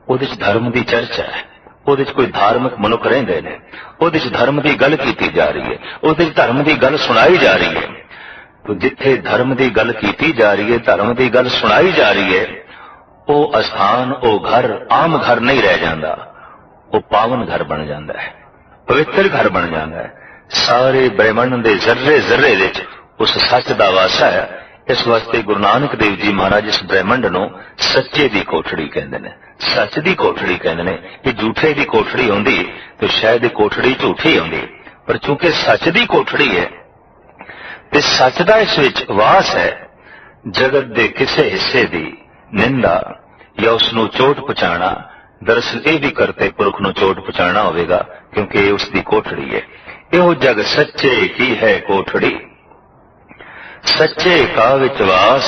उहदे च धर्म की चर्चा है, उहदे च कोई धार्मिक मनुख रहिंदे ने, उहदे च धर्म की गल कीती जा रही है, उहदे च धर्म की गल सुनाई जा रही है। तो जिथे धर्म की गल कीती जा रही है, धर्म की गल सुनाई जा रही है, ਉਹ ਅਸਥਾਨ, ਉਹ ਘਰ ਆਮ ਘਰ ਨਹੀਂ ਰਹਿ ਜਾਂਦਾ, ਉਹ ਪਾਵਨ ਘਰ ਬਣ ਜਾਂਦਾ ਹੈ, ਪਵਿੱਤਰ ਘਰ ਬਣ ਜਾਂਦਾ ਹੈ। ਸਾਰੇ ਬ੍ਰਹਿਮੰਡ ਦੇ ਜ਼ਰਰੇ ਜ਼ਰਰੇ ਵਿੱਚ ਉਸ ਸੱਚ ਦਾ ਵਾਸਾ ਹੈ। ਇਸ ਵਾਸਤੇ ਗੁਰੂ ਨਾਨਕ ਦੇਵ ਜੀ ਮਹਾਰਾਜ ਇਸ ਬ੍ਰਹਿਮੰਡ ਨੂੰ ਸੱਚੇ ਦੀ ਕੋਠੜੀ ਕਹਿੰਦੇ ਨੇ, ਸੱਚ ਦੀ ਕੋਠੜੀ ਕਹਿੰਦੇ ਨੇ। ਇਹ ਝੂਠੇ ਦੀ ਕੋਠੜੀ ਹੁੰਦੀ ਤੇ ਸ਼ਾਇਦ ਇਹ ਕੋਠੜੀ ਝੂਠੀ ਹੁੰਦੀ, ਪਰ ਚੂੰਕਿ ਸੱਚ ਦੀ ਕੋਠੜੀ ਹੈ ਤੇ ਸੱਚ ਦਾ ਇਸ ਵਿੱਚ ਵਾਸ ਹੈ, ਜਗਤ ਦੇ ਕਿਸੇ ਹਿੱਸੇ ਦੀ ਨਿੰਦਾ ਜਾਂ ਉਸ ਨੂੰ ਚੋਟ ਪਹੁੰਚਾਉਣਾ, ਦਰਅਸਲ ਇਹ ਵੀ ਕਰਤੇ ਪੁਰਖ ਨੂੰ ਚੋਟ ਪਹੁੰਚਾਉਣਾ ਹੋਵੇਗਾ, ਕਿਉਂਕਿ ਇਹ ਉਸ ਦੀ ਕੋਠੜੀ ਹੈ। ਇਹੋ ਜਗ ਸੱਚੇ ਕੀ ਹੈ ਕੋਠੜੀ, ਸੱਚੇ ਕਾ ਵਿੱਚ ਵਾਸ,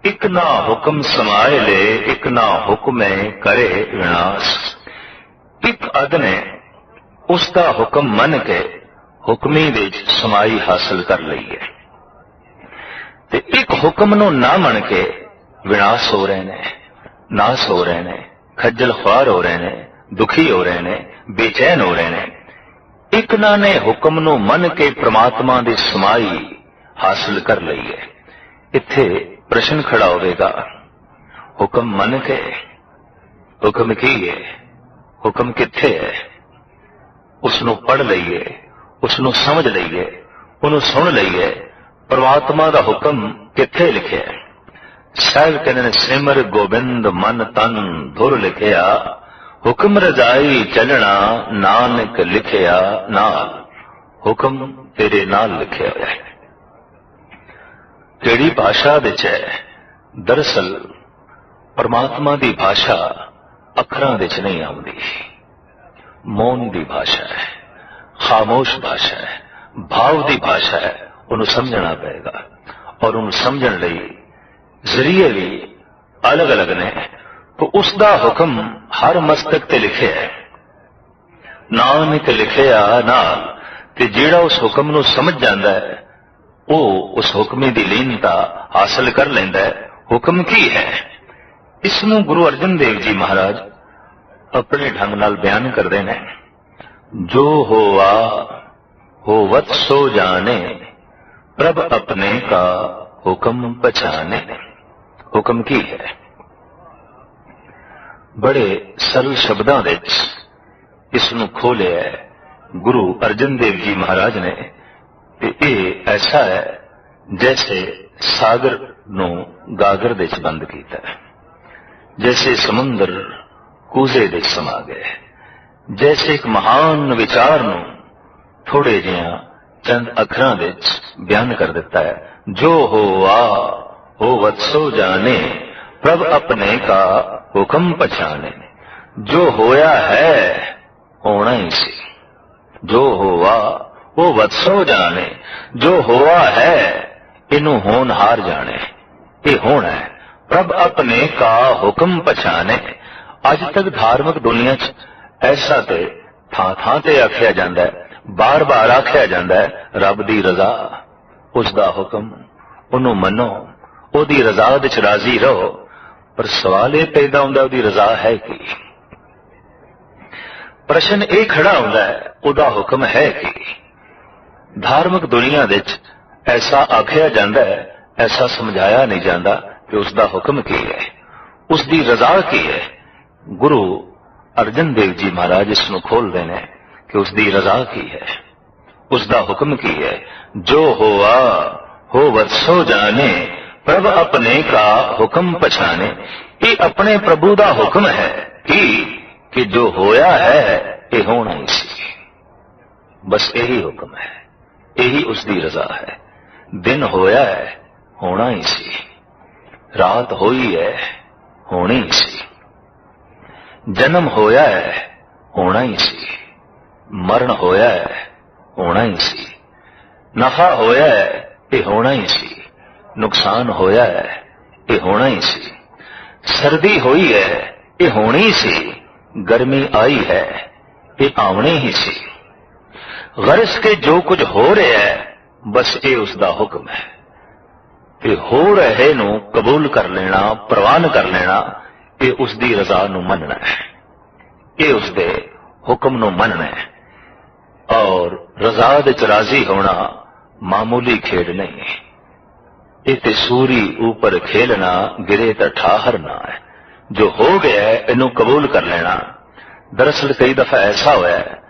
ਇਕ ਨਾ ਹੁਕਮ ਸਮਾਏ ਲੈ, ਇਕ ਨਾ ਹੁਕਮੇ ਕਰੇ ਵਿਨਾਸ਼। ਇੱਕ ਅਦਨੇ ਉਸ ਦਾ ਹੁਕਮ ਮੰਨ ਕੇ ਹੁਕਮੀ ਵਿੱਚ ਸਮਾਈ ਹਾਸਲ ਕਰ ਲਈ ਹੈ, ਤੇ ਇੱਕ ਹੁਕਮ ਨੂੰ ਨਾ ਮੰਨ ਕੇ ਵਿਨਾਸ਼ ਹੋ ਰਹੇ ਨੇ, ਨਾਸ ਹੋ ਰਹੇ ਨੇ, ਖੱਜਲ ਖੁਆਰ ਹੋ ਰਹੇ ਨੇ, ਦੁਖੀ ਹੋ ਰਹੇ ਨੇ, ਬੇਚੈਨ ਹੋ ਰਹੇ ਨੇ। ਇੱਕ ਨਾ ਨੇ ਹੁਕਮ ਨੂੰ ਮੰਨ ਕੇ ਪ੍ਰਮਾਤਮਾ ਦੀ ਸਮਾਈ ਹਾਸਲ ਕਰ ਲਈ ਹੈ। ਇੱਥੇ ਪ੍ਰਸ਼ਨ ਖੜਾ ਹੋਵੇਗਾ, ਹੁਕਮ ਮੰਨ ਕੇ, ਹੁਕਮ ਕੀ ਹੈ, ਹੁਕਮ ਕਿੱਥੇ ਹੈ? ਉਸ ਨੂੰ ਪੜ੍ਹ ਲਈਏ, ਉਸ ਨੂੰ ਸਮਝ ਲਈਏ, ਉਹਨੂੰ ਸੁਣ ਲਈਏ। ਪ੍ਰਮਾਤਮਾ ਦਾ ਹੁਕਮ ਕਿੱਥੇ ਲਿਖਿਆ ਹੈ? ਸਾਹਿਬ ਕਹਿੰਦੇ ਨੇ, ਸਿਮਰ ਗੋਬਿੰਦ ਮਨ ਤਨ ਧੁਰ ਲਿਖਿਆ, ਹੁਕਮ ਰਜਾਈ ਚੱਲਣਾ ਨਾਨਕ ਲਿਖਿਆ ਨਾਲ। ਹੁਕਮ ਤੇਰੇ ਨਾਲ ਲਿਖਿਆ ਹੋਇਆ ਹੈ। ਕਿਹੜੀ ਭਾਸ਼ਾ ਵਿੱਚ ਹੈ? ਦਰਅਸਲ ਪਰਮਾਤਮਾ ਦੀ ਭਾਸ਼ਾ ਅੱਖਰਾਂ ਵਿੱਚ ਨਹੀਂ ਆਉਂਦੀ, ਮੌਨ ਦੀ ਭਾਸ਼ਾ ਹੈ, ਖਾਮੋਸ਼ ਭਾਸ਼ਾ ਹੈ, ਭਾਵ ਦੀ ਭਾਸ਼ਾ ਹੈ। ਉਹਨੂੰ ਸਮਝਣਾ ਪਏਗਾ, ਔਰ ਉਹਨੂੰ ਸਮਝਣ ਲਈ ਜ਼ਰੀਏ ਵੀ ਅਲੱਗ ਅਲੱਗ ਨੇ। तो उसका हुक्म हर मस्तक ते लिखे है, नानक लिखिया नाल। ते जेड़ा उस हुक्म नूं समझ जांदा है वो उस हुक्मी दी लीनता हासिल कर लैंदा है। हुक्म की है? इसनूं गुरु अर्जन देव जी महाराज अपने ढंग नाल बयान करदे ने। जो होवा होवत सो जाने, प्रभ अपने का हुक्म पहचाने। हुक्म की है? बड़े सरल शब्दां विच इसनूं खोलिया है गुरु अर्जन देव जी महाराज ने। ते ऐसा है जैसे सागर नूं गागर दे च बंद कीता है, जैसे समुंदर कूजे दे समा गए, जैसे एक महान विचार नूं थोड़े जिहा चंद अखरां विच बयान कर दिता है। जो होवा होवत सो जाने, प्रभ अपने का हुक्म पहचाने। जो होया है होना ही सी, जो होवा वो वत्सो जाने। जो होवा है इनू होनहार जाने, ये होना है। प्रभ अपने का हुक्म पहचाने। अज तक धार्मिक दुनिया च ऐसा ते थां थां ते आख्या जांदा है, बार बार आख्या जांदा है, रब दी रजा, उसदा हुक्म, उन्नू मनो, ओदी रजा विच राजी रहो। पर सवाल यह पैदा होंदा ओदी रजा है कि? प्रश्न ये खड़ा होंदा है ओदा हुक्म है कि? धार्मिक दुनिया विच ऐसा आख्या जांदा है, ऐसा समझाया नहीं जाता कि उसका हुक्म की है, उसकी रजा की है। गुरु अर्जन देव जी महाराज इसनूं खोल रहे हैं कि उसकी रजा की है, उसका हुक्म की है। जो होवा होवत सो जाने, प्रभ अपने का हुक्म पहचाने। ये अपने प्रभु का हुक्म है कि जो होया है ये होना ही सी। बस यही हुक्म है, यही उसकी रजा है। दिन होया है होना ही सी, रात होई है होनी ही सी, जन्म होया है होना ही सी, मरण होया है होना ही सी, नफा होया है ये होना ही सी, नुकसान होया है ये होना ही सी, सर्दी हुई है ये होनी सी, गर्मी आई है ये आवनी ही सी। गरज के जो कुछ हो रहा है बस ये उसका हुक्म है। ते हो रहे नू कबूल कर लेना, प्रवान कर लेना, ये उसकी रजा नू मनना है, ये उसके हुक्म नू मनना है। और रजा विच राजी होना मामूली खेड नहीं है। ये ते सूरी ऊपर खेलना, गिरे तो ठाहर ना है। जो हो गया है इनू कबूल कर लेना। दरअसल कई दफा ऐसा होया है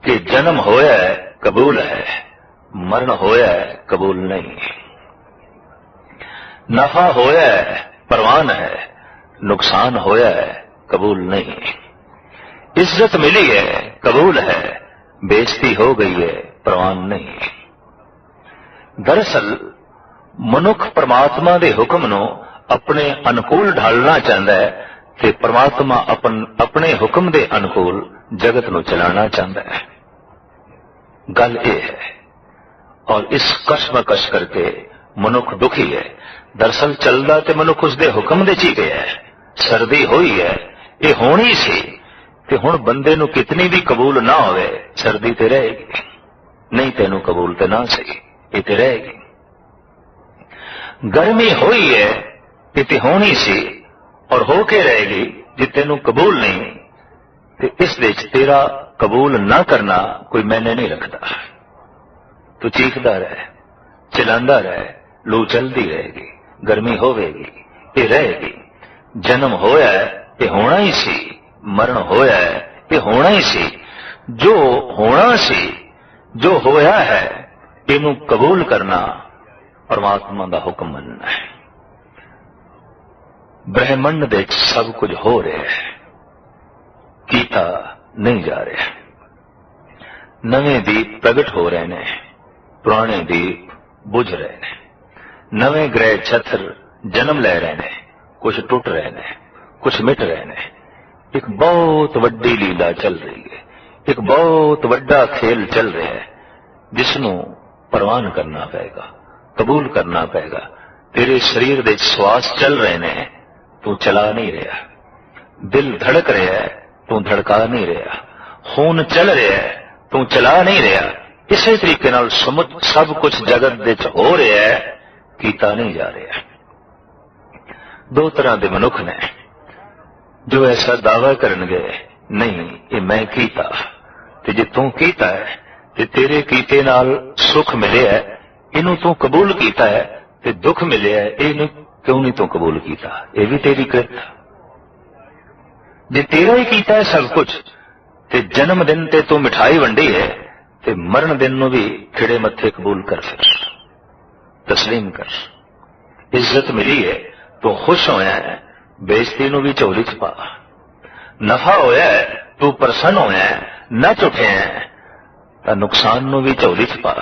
कि जन्म होया है कबूल है, मरण होया है कबूल नहीं। नफा होया है परवान है, नुकसान होया है कबूल नहीं। इज्जत मिली है कबूल है, बेइज्जती हो गई है परवान नहीं। दरअसल मनुख परमात्मा दे हुक्म नूं अपने अनुकूल ढालना चाहता है कि परमात्मा अपने हुक्म दे अनुकूल जगत नूं चलाना चाहता है। गल यह है, और इस कशमकश करके मनुख दुखी है। दरअसल चलदा ते मनुख उसदे हुक्म दे ची गया है। सर्दी हुई है, ये होनी सी कि हुण बंदे नूं कितनी भी कबूल ना होवे, सर्दी ते रहेगी। नहीं तेनू कबूल ते ना सही, ये ते रहेगी। गर्मी हुई है, ये ते होनी सी और होके रहेगी। जे तेनू कबूल नहीं ते इस विच तेरा कबूल ना करना कोई मैंने नहीं रखता। तू चीखदा रहे, चिल्लांदा रहे, लू चलती रहेगी, गर्मी होवेगी, ये रहेगी। जन्म होया है ये होना ही सी, मरण होया है ये होना ही सी। जो होना सी, जो होया है, इनू कबूल करना परमात्मा का हुक्म मनना है। ब्रह्मंड दे सब कुछ हो रहा है, कीता नहीं जा रहा। नवे दीप प्रगट हो रहे ने, पुराने दीप बुझ रहे ने। नवे ग्रह छत्र जन्म ले रहे ने, कुछ टुट रहे ने, कुछ मिट रहे ने। एक बहुत वड्डी लीला चल रही है, एक बहुत वड्डा खेल चल रहा है, जिसनों परवान करना पेगा, कबूल करना पेगा। तेरे शरीर दे श्वास चल रहे ने, तू चला नहीं रहा। दिल धड़क रहा है, तू धड़का नहीं रहा। खून चल रहा है, तू चला नहीं रहा। इसी तरीके नाल सब कुछ जगत दे हो रहा है, कीता नहीं जा रहा। दो तरह के मनुख ने जो ऐसा दावा करनगे, नहीं ये मैं कीता, ते जे तू कीता है ते तेरे कीते नाल सुख मिले है, इनू तू कबूल कीता है, ते दुख मिले है, इनू क्यों नहीं तू कबूल कीता? ये भी तेरी कृत। जे तेरा ही कीता है सब कुछ, ते जन्म दिन ते तू मिठाई वंडी है, ते मरण दिन नू भी खिड़े मत्थे कबूल कर, फिर तस्लीम कर। इज्जत मिली है तो खुश होया है, बेइज्जती नू भी झोली च पा। नफा होया है तू प्रसन्न होया है, नच उठे है तो नुकसान नू भी झोली च पा।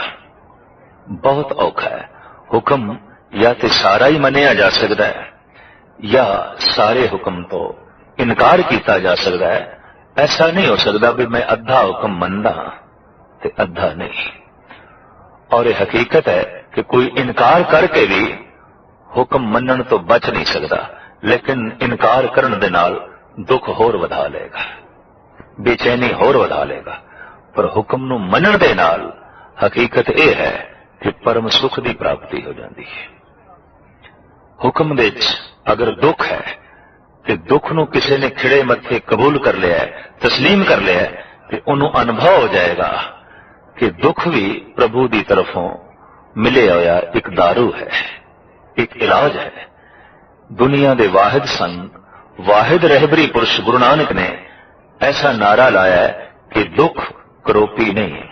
बहुत औखा है। हुक्म या तो सारा ही मनिया जा सकता है, या सारे हुक्म तो इनकार किया जा सकता है। ऐसा नहीं हो सकता भी मैं अद्धा हुक्म मनदा ते अद्धा नहीं। और यह हकीकत है कि कोई इनकार करके भी हुक्म मनन तो बच नहीं सकता, लेकिन इनकार करने दे नाल दुख होर वधा लेगा, बेचैनी होर वधा लेगा। पर हुक्म नू मनन दे नाल हकीकत यह है कि परम सुख की प्राप्ति हो जाती है। हुक्म दे अगर दुख है तो दुख नू किसी ने खिड़े मत्थे कबूल कर लिया है, तस्लीम कर लिया है, तो उन्होंने अनुभव हो जाएगा कि दुख भी प्रभु की तरफों मिले होया एक दारू है, एक इलाज है। दुनिया के वाहिद संत, वाहिद रहबरी पुरुष गुरु नानक ने ऐसा नारा लाया है कि दुख करोपी नहीं,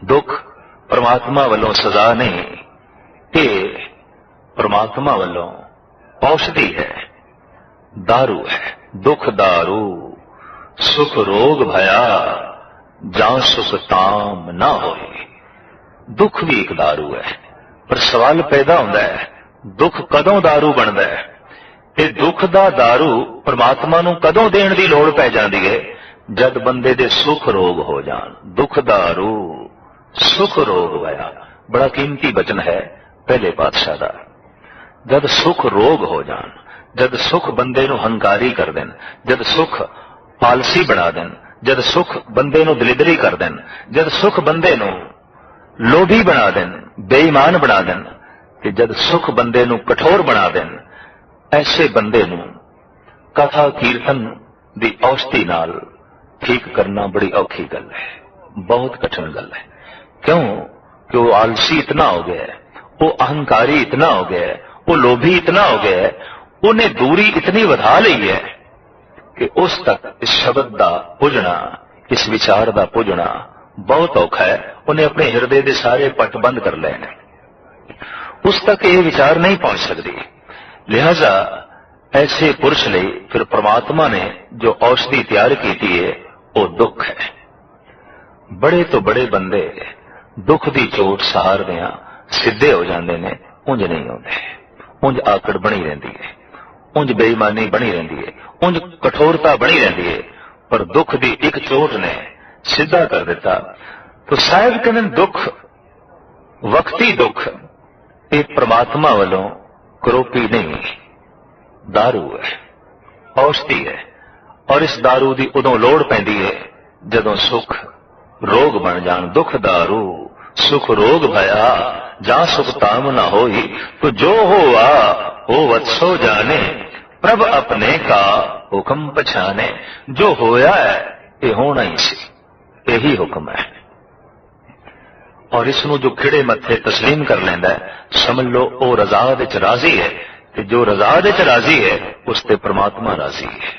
दुख परमात्मा वालों सजा नहीं, ये परमात्मा वालों औषधि है, दारू है। दुख दारू सुख रोग भया, जां सुख ताम ना होए। दुख भी एक दारू है, पर सवाल पैदा होता है दुख कदों दारू बनता है? ते दुख दा दारू परमात्मा नू कदों देण दी लोड़ पै जांदी है? जद बंदे दे सुख रोग हो जान। दुख दारू सुख रोग भया, बड़ा कीमती वचन है पहले पातशाह दा। जद सुख रोग हो जान, जद सुख बंदे नू हंकारी कर देन, जद सुख आलसी बना देन, जद सुख बंदे नू दलिदरी कर देन, जद सुख बंदे नू लोभी बना देन, बेईमान बना देन, कि जद सुख बंदे नू कठोर बना देन, ऐसे बंदे नू कथा कीर्तन दी औषधि नाल ठीक करना बड़ी औखी गल है, बहुत कठिन गल है। क्यों कि वो आलसी इतना हो गया है, वो अहंकारी इतना हो गया है, वो लोभी इतना हो गया है, उन्हें दूरी इतनी वधा ली है कि उस तक इस शब्द का पुजना, इस विचार का पुजना बहुत औखा है। उन्हें अपने हिरदे के सारे पट बंद कर लेने, उस तक ये विचार नहीं पहुंच सकती। लिहाजा ऐसे पुरुष लिए फिर परमात्मा ने जो औषधि तैयार की है वो दुख है। बड़े तो बड़े बंदे दुख की चोट सहारदियां सिद्धे हो जाते हैं, उंज नहीं होते, उंज आकड़ बनी रहती है, उंज बेईमानी बनी रहती है, उंज कठोरता बनी रहती है, पर दुख की एक चोट ने सीधा कर दिता। तो साहिब कहते दुख वक्ती दुख ये परमात्मा वालों करोपी नहीं, दारू है, औषधि है। और इस दारू की उदों लोड़ पैंदी है जदों सुख रोग बन जान। दुख दारू सुख रोग भया, जा सुख ताम न होई, तो जो हुआ हो वत्सो जाने, प्रभ अपने का हुक्म पछाने। जो होया है ये होना ही सी, यही हुक्म है। और इसनों जो खिड़े मत्थे तस्लीम कर लेंदा है, समझ लो वो रजा विच राजी है। ते जो रजा विच राजी है उसते परमात्मा राजी है,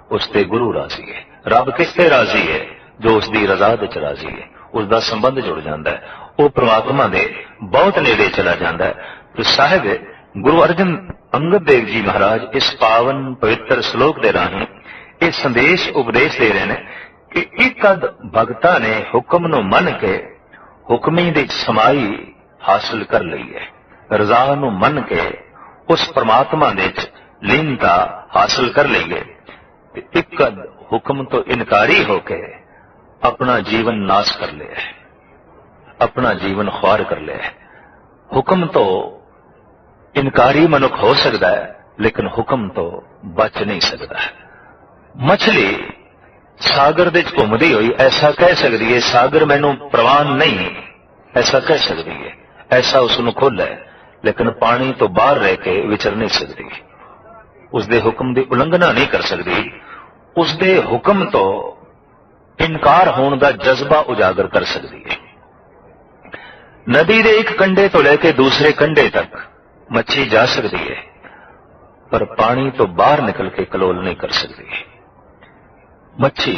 उसते गुरु राजी है। रब किसते राजी है? जो उसकी रजा विच राजी है, उसका संबंध जुड़ जाता है, वो परमात्मा दे बहुत नेड़े चला जाता है। तो साहिब गुरु अर्जन अंगद देव जी महाराज इस पावन पवित्र श्लोक के राही ये संदेश उपदेश दे रहे हैं कि एक अद भगता ने हुक्म नूं मन के हुक्मी दी समाई हासिल कर ली है, रजा नूं मन के उस परमात्मा दे लीनता हासिल कर ली है। एक अद हुक्म तो इनकारी होके अपना जीवन नाश कर लिया है, अपना जीवन ख्वार कर लिया है। हुक्म तो इनकारी मनुख हो सकता है, लेकिन हुक्म तो बच नहीं सकता है। मछली सागर दे घूमदी हुई ऐसा कह सकती है सागर मैनू प्रवान नहीं, ऐसा कह सकती है, ऐसा उसनू खुल है, लेकिन पानी तो बाहर रह के विचर नहीं सकती, उसदे हुक्म की उलंघना नहीं कर सकती, उसदे हुक्म तो इनकार होने का जज्बा उजागर कर सकती है। नदी के एक कंढे तो लेके दूसरे कंढे तक मच्छी जा सकती है, पर पानी तो बाहर निकल के कलोल नहीं कर सकती। मच्छी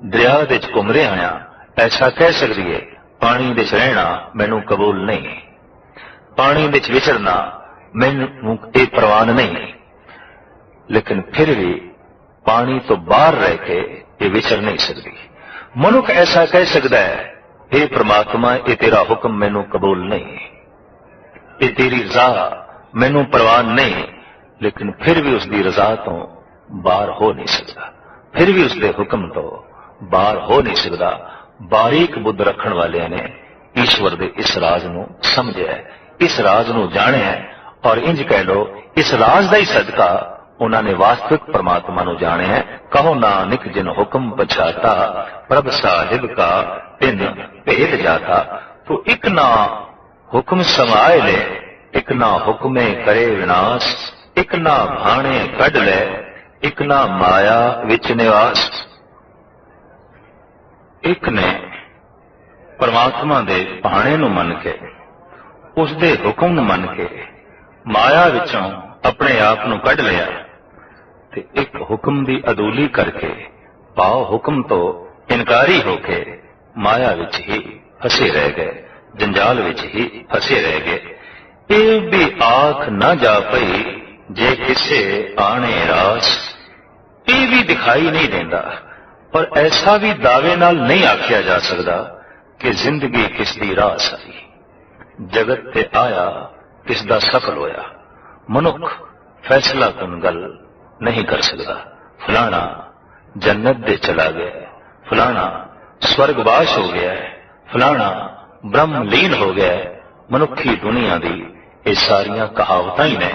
दरिया दे घूम रहा ऐसा कह सकती है पानी दे रहना मैनू कबूल नहीं, पानी दे विचरना मैनू ये प्रवान नहीं, लेकिन फिर भी पानी तो बाहर रह के ये विचर नहीं सकती। मनुख ऐसा कह सकता है हे परमात्मा ये तेरा हुक्म मैनू कबूल नहीं, ये तेरी रजा मैनू प्रवान नहीं, लेकिन फिर भी उसकी रजा तो बाहर हो नहीं सकता, फिर भी उसके हुक्म तो बाहर हो नहीं सकता। बारीक बुद्ध रखण वाले ने ईश्वर के इस राज नूं समझिया है, इस राज नूं जाणिया है, और इंज कह लो इस राज का ही सदका उन्होंने वास्तविक परमात्मा नूं जाणिया है। कहो नानक जिन हुक्म पछाता, प्रभ साहिब का तिन भेद जाता। तो एक ना हुक्म समाए ले, एक ना हुक्मे करे विनाश, एक ना भाणे कढ ले, एक ना माया विच निवास। एक ने परमात्मा दे भाणे नूं मन के, उसदे हुक्म नूं मन के माया विचों अपने आप नूं कढ लिया, ते एक हुक्म दी अदूली करके पाओ हुक्म तो इनकारी होके माया विच ही फसे रह गए, जंजाल विच ही फसे रह गए। ये भी आख न जा पई जे किसे आने रास, ये भी दिखाई नहीं देता, और ऐसा भी दावे नाल नहीं आख्या जा सकता कि जिंदगी किसदी राह साई, जगत ते आया किसदा सफल होया। मनुख फैसला कुन गल नहीं कर सकता, फलाना जन्नत दे चला गया, फलाना स्वर्गवास हो गया है, फलाना ब्रह्मलीन हो गया है। मनुखी दुनिया दी ये सारियां कहावतां ही ने,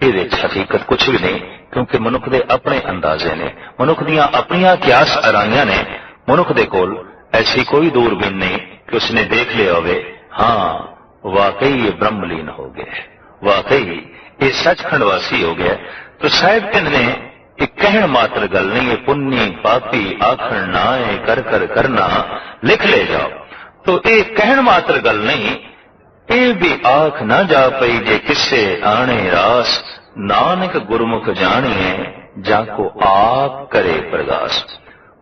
ये हकीकत कुछ भी नहीं, क्योंकि मनुख दे अपने अंदाजे ने, मनुख दियां अपनियां क्यास अराइयां ने। मनुख दे कोल ऐसी कोई दूरबीन नहीं कि उसने देख लिया होवे हाँ वाकई ये ब्रह्मलीन हो गया, वाकई ये सचखंड वासी हो गया। तो साहिब कहने एक कहण मात्र गल नहीं, ये पुन्नी पापी आखण नाए कर कर करना लिख ले जाओ। तो ये कहण मात्र गल नहीं, ਇਹ ਵੀ ਆਖ ਨਾ ਜਾ ਪਈ ਜੇ ਕਿਸੇ ਆਣੇ ਰਾਸ, ਨਾਨਕ ਗੁਰਮੁਖ ਜਾਣੀਏ ਜਾਂ ਕੋ ਆਪ ਕਰੇ ਪ੍ਰਗਾਸ।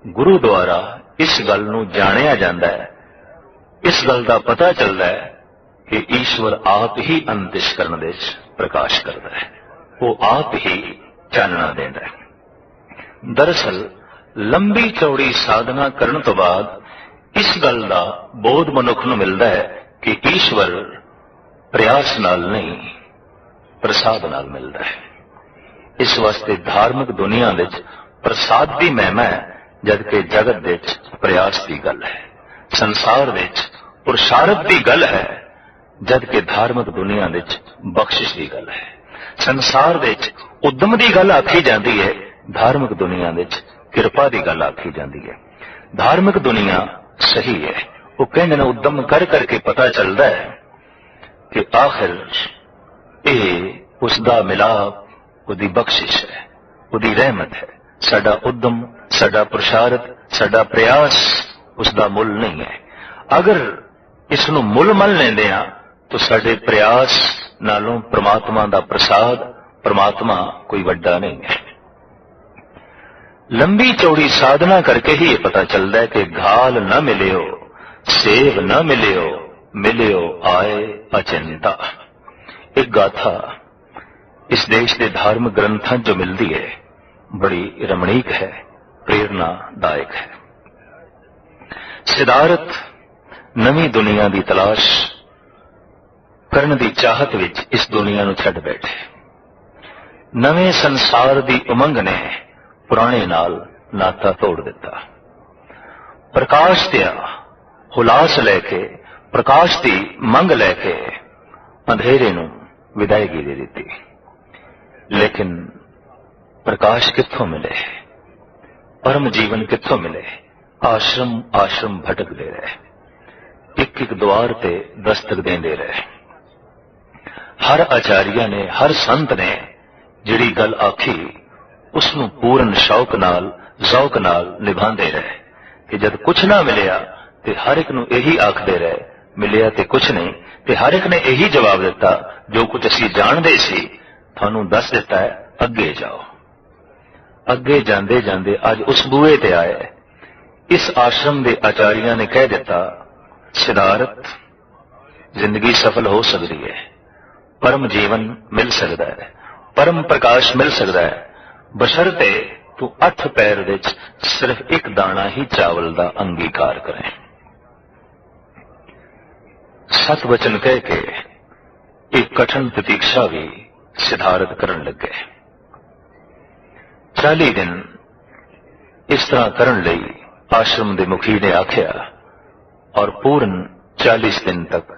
ਗੁਰੂ ਦੁਆਰਾ ਇਸ ਗੱਲ ਨੂੰ ਜਾਣਿਆ ਜਾਂਦਾ ਹੈ, ਇਸ ਗੱਲ ਦਾ ਪਤਾ ਚੱਲਦਾ ਹੈ ਕਿ ਈਸ਼ਵਰ ਆਪ ਹੀ ਅੰਤਿਸ਼ਕਰਨ ਵਿੱਚ ਪ੍ਰਕਾਸ਼ ਕਰਦਾ ਹੈ, ਉਹ ਆਪ ਹੀ ਚਾਨਣਾ ਦਿੰਦਾ ਹੈ। ਦਰਅਸਲ ਲੰਬੀ ਚੌੜੀ ਸਾਧਨਾ ਕਰਨ ਤੋਂ ਬਾਅਦ ਇਸ ਗੱਲ ਦਾ ਬੋਧ ਮਨੁੱਖ ਨੂੰ ਮਿਲਦਾ ਹੈ ਕਿ ਈਸ਼ਵਰ ਪ੍ਰਯਾਸ ਨਾਲ ਨਹੀਂ, ਪ੍ਰਸਾਦ ਨਾਲ ਮਿਲਦਾ ਹੈ। ਇਸ ਵਾਸਤੇ ਧਾਰਮਿਕ ਦੁਨੀਆ ਵਿੱਚ ਪ੍ਰਸਾਦ ਦੀ ਮਹਿਮਾ ਹੈ, ਜਦਕਿ ਜਗਤ ਵਿੱਚ ਪ੍ਰਯਾਸ ਦੀ ਗੱਲ ਹੈ। ਸੰਸਾਰ ਵਿੱਚ ਪੁਰਸ਼ਾਰਥ ਦੀ ਗੱਲ ਹੈ, ਜਦਕਿ ਧਾਰਮਿਕ ਦੁਨੀਆ ਵਿੱਚ ਬਖਸ਼ਿਸ਼ ਦੀ ਗੱਲ ਹੈ। ਸੰਸਾਰ ਵਿੱਚ ਉਦਮ ਦੀ ਗੱਲ ਆਖੀ ਜਾਂਦੀ ਹੈ, ਧਾਰਮਿਕ ਦੁਨੀਆ ਵਿੱਚ ਕਿਰਪਾ ਦੀ ਗੱਲ ਆਖੀ ਜਾਂਦੀ ਹੈ। ਧਾਰਮਿਕ ਦੁਨੀਆ ਸਹੀ ਹੈ, ਉਹ ਕਹਿੰਦੇ ਨੇ ਉਦਮ ਕਰ ਕਰਕੇ ਪਤਾ ਚੱਲਦਾ ਹੈ ਕਿ ਆਖਿਰ ਇਹ ਉਸ ਦਾ ਮਿਲਾਪ, ਉਹਦੀ ਬਖਸ਼ਿਸ਼ ਹੈ, ਉਹਦੀ ਰਹਿਮਤ ਹੈ। ਸਾਡਾ ਉਦਮ, ਸਾਡਾ ਪੁਰਸ਼ਾਰਥ, ਸਾਡਾ ਪ੍ਰਯਾਸ ਉਸ ਦਾ ਮੁੱਲ ਨਹੀਂ ਹੈ। ਅਗਰ ਇਸ ਨੂੰ ਮੁੱਲ ਮੰਨ ਲੈਂਦੇ ਹਾਂ ਤਾਂ ਸਾਡੇ ਪ੍ਰਯਾਸ ਨਾਲੋਂ ਪ੍ਰਮਾਤਮਾ ਦਾ ਪ੍ਰਸਾਦ, ਪ੍ਰਮਾਤਮਾ ਕੋਈ ਵੱਡਾ ਨਹੀਂ ਹੈ। ਲੰਬੀ ਚੌੜੀ ਸਾਧਨਾ ਕਰਕੇ ਹੀ ਇਹ ਪਤਾ ਚੱਲਦਾ ਹੈ ਕਿ ਘਾਲ ਨਾ ਮਿਲਿਓ, ਸੇਵ ਨਾ ਮਿਲਿਓ, ਮਿਲਿਓ ਆਏ ਅਚਿੰਤਾ। ਇੱਕ ਗਾਥਾ ਇਸ ਦੇਸ਼ ਦੇ ਧਾਰਮਿਕ ਗ੍ਰੰਥਾਂ 'ਚ ਮਿਲਦੀ ਹੈ, ਬੜੀ ਰਮਣੀਕ ਹੈ, ਪ੍ਰੇਰਨਾਦਾਇਕ ਹੈ। ਸਿਧਾਰਥ ਨਵੀਂ ਦੁਨੀਆ ਦੀ ਤਲਾਸ਼ ਕਰਨ ਦੀ ਚਾਹਤ ਵਿੱਚ ਇਸ ਦੁਨੀਆ ਨੂੰ ਛੱਡ ਬੈਠੇ। ਨਵੇਂ ਸੰਸਾਰ ਦੀ ਉਮੰਗ ਨੇ ਪੁਰਾਣੇ ਨਾਲ ਨਾਤਾ ਤੋੜ ਦਿੱਤਾ। ਪ੍ਰਕਾਸ਼ ਦਾ ਹੁਲਾਸ ਲੈ ਕੇ, ਪ੍ਰਕਾਸ਼ ਦੀ ਮੰਗ ਲੈ ਕੇ ਅੰਧੇਰੇ ਨੂੰ ਵਿਦਾਇਗੀ ਦੇ ਦਿੱਤੀ। ਲੇਕਿਨ ਪ੍ਰਕਾਸ਼ ਕਿੱਥੋਂ ਮਿਲੇ, ਪਰਮ ਜੀਵਨ ਕਿੱਥੋਂ ਮਿਲੇ? ਆਸ਼ਰਮ ਆਸ਼ਰਮ ਭਟਕਦੇ ਰਹੇ, ਇੱਕ ਇੱਕ ਦੁਆਰ ਤੇ ਦਸਤਕ ਦੇਂਦੇ ਰਹੇ। ਹਰ ਆਚਾਰੀਆ ਨੇ, ਹਰ ਸੰਤ ਨੇ ਜਿਹੜੀ ਗੱਲ ਆਖੀ ਉਸ ਨੂੰ ਪੂਰਨ ਸ਼ੌਕ ਨਾਲ, ਜ਼ੌਕ ਨਾਲ ਨਿਭਾਉਂਦੇ ਰਹੇ ਕਿ ਜਦ ਕੁਛ ਨਾ ਮਿਲਿਆ ਤੇ ਹਰ ਇੱਕ ਨੂੰ ਇਹੀ ਆਖਦੇ ਰਹੇ ਮਿਲਿਆ ਤੇ ਕੁਛ ਨਹੀਂ, ਤੇ ਹਰ ਇੱਕ ਨੇ ਇਹੀ ਜਵਾਬ ਦਿੱਤਾ ਜੋ ਕੁਝ ਅਸੀਂ ਜਾਣਦੇ ਸੀ ਤੁਹਾਨੂੰ ਦੱਸ ਦਿੱਤਾ ਹੈ, ਅੱਗੇ ਜਾਓ। ਅੱਗੇ ਜਾਂਦੇ ਜਾਂਦੇ ਅੱਜ ਉਸ ਬੂਹੇ ਤੇ ਆਏ। ਇਸ ਆਸ਼ਰਮ ਦੇ ਆਚਾਰੀਆਂ ਨੇ ਕਹਿ ਦਿੱਤਾ, ਸਿਧਾਰਥ ਜ਼ਿੰਦਗੀ ਸਫਲ ਹੋ ਸਕਦੀ ਹੈ, ਪਰਮ ਜੀਵਨ ਮਿਲ ਸਕਦਾ ਹੈ, ਪਰਮ ਪ੍ਰਕਾਸ਼ ਮਿਲ ਸਕਦਾ ਹੈ, ਬਸ਼ਰਤੇ ਤੂੰ 8 ਪੈਰ ਵਿੱਚ ਸਿਰਫ ਇੱਕ ਦਾਣਾ ਹੀ ਚਾਵਲ ਦਾ ਅੰਗੀਕਾਰ ਕਰੇ। ਸਤ ਵਚਨ ਕਹਿ ਕੇ ਇੱਕ ਕਠਨ ਪ੍ਰਤੀક્ષਾ ਵੀ ਸਿਧਾਰਥ ਕਰਨ ਲੱਗੇ। 40 ਦਿਨ ਇਸ ਤਰ੍ਹਾਂ ਕਰਨ ਲਈ ਆਸ਼ਰਮ ਦੇ ਮੁਖੀ ਨੇ ਆਖਿਆ ਔਰ ਪੂਰਨ 40 ਦਿਨ ਤੱਕ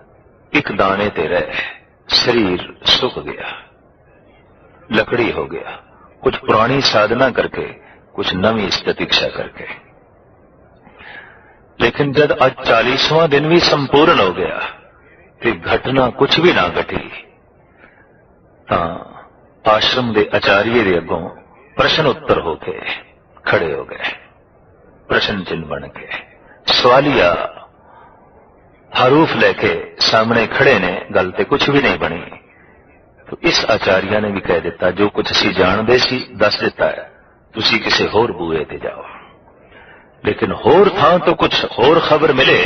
ਇੱਕ ਦਾਣੇ ਤੇ ਰਹੇ। ਸਰੀਰ ਸੁੱਕ ਗਿਆ, लकड़ी हो गया, कुछ पुरानी साधना करके, कुछ नवी प्रतीक्षा करके। लेकिन जब आज 40वां दिन भी संपूर्ण हो गया तो घटना कुछ भी ना घटी, आश्रम के आचार्य के अगों प्रश्न उत्तर होके खड़े हो गए, प्रश्न चिन्ह बन के सवालिया हरूफ लेके सामने खड़े ने। गल ते कुछ भी नहीं बनी तो इस आचार्य ने भी कह दिता जो कुछ असी जानते सी दस दिता है, तुसी किसी होर बूए ते जाओ। लेकिन होर थां तो कुछ होर खबर मिले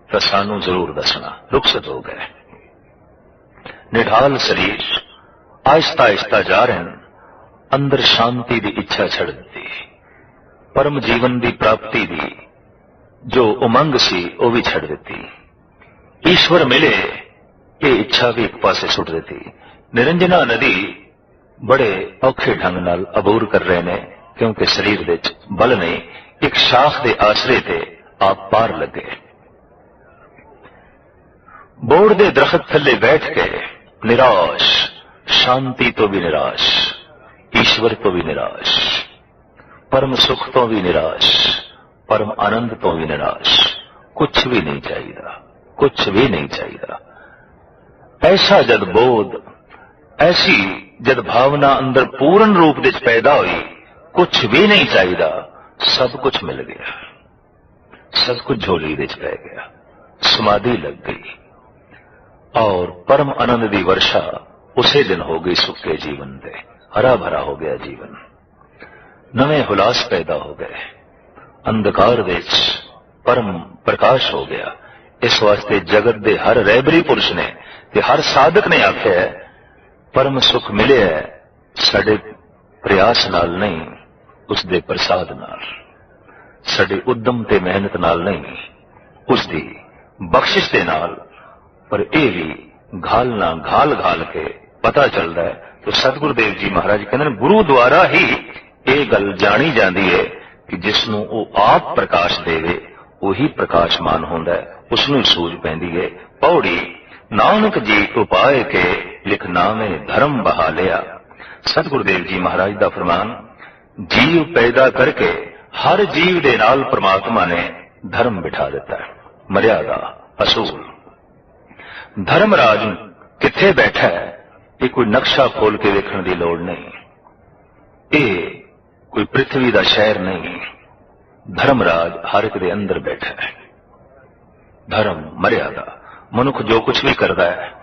तो सानू जरूर दसना। रुखसत हो गए। निढाल शरीर आहिस्ता आहिस्ता जा रहे हैं, अंदर शांति की इच्छा छड़ दी, परम जीवन की प्राप्ति की जो उमंग सी वो भी छड़ दी। ईश्वर मिले ये इच्छा भी एक पासे सुट दी। निरंजना नदी बड़े औखे ढंग नाल अबूर कर रहे ने क्योंकि शरीर विच बल नहीं, एक शाख के आसरे ते आप पार लगे। बोड़ दे दरख्त थले बैठ के निराश, शांति तो भी निराश, ईश्वर तो भी निराश, परम सुख तो भी निराश, परम आनंद तो भी निराश, कुछ भी नहीं चाहिए, कुछ भी नहीं चाहिए। ऐसा जद बोध, ऐसी जद भावना अंदर पूर्ण रूप में पैदा हुई, कुछ भी नहीं चाहिए, सब कुछ मिल गया, सब कुछ झोली विच पै गया, समाधि लग गई और परम आनंद की वर्षा उसे दिन हो गई सुखे जीवन दे। हरा भरा हो गया जीवन, नवे हुलास पैदा हो गए, अंधकार विच परम प्रकाश हो गया। इस वास्ते जगत दे हर रहबरी पुरुष ने ते हर साधक ने आख्या है परम सुख मिले है साडे प्रयास नाल नहीं, उसदे प्रसाद नाल, साडे उद्यम ते मेहनत नाल नहीं, उसदी बख्शिश दे नाल। पर यह भी घालना घाल घाल के पता चलता है। तो सतगुरुदेव जी महाराज कहते हैं गुरु द्वारा ही यह गल जानी जाती है कि जिसनों वो आप प्रकाश देवे वही प्रकाशमान होंदा है, उसनों सूझ पैंदी है। पौड़ी नानक जी उपाय के लिखनावे धर्म बहा लिया। सतगुरुदेव जी महाराज का फरमान, जीव पैदा करके हर जीव दे नाल परमात्मा ने धर्म बिठा दिता है, मर्यादा असूल। धर्मराज किथे बैठा है ये कोई नक्शा खोल के देखने की लोड़ नहीं, ये कोई पृथ्वी का शहर नहीं। धर्मराज हर एक दे अंदर बैठा है। धर्म मर्यादा, मनुख जो कुछ भी करता है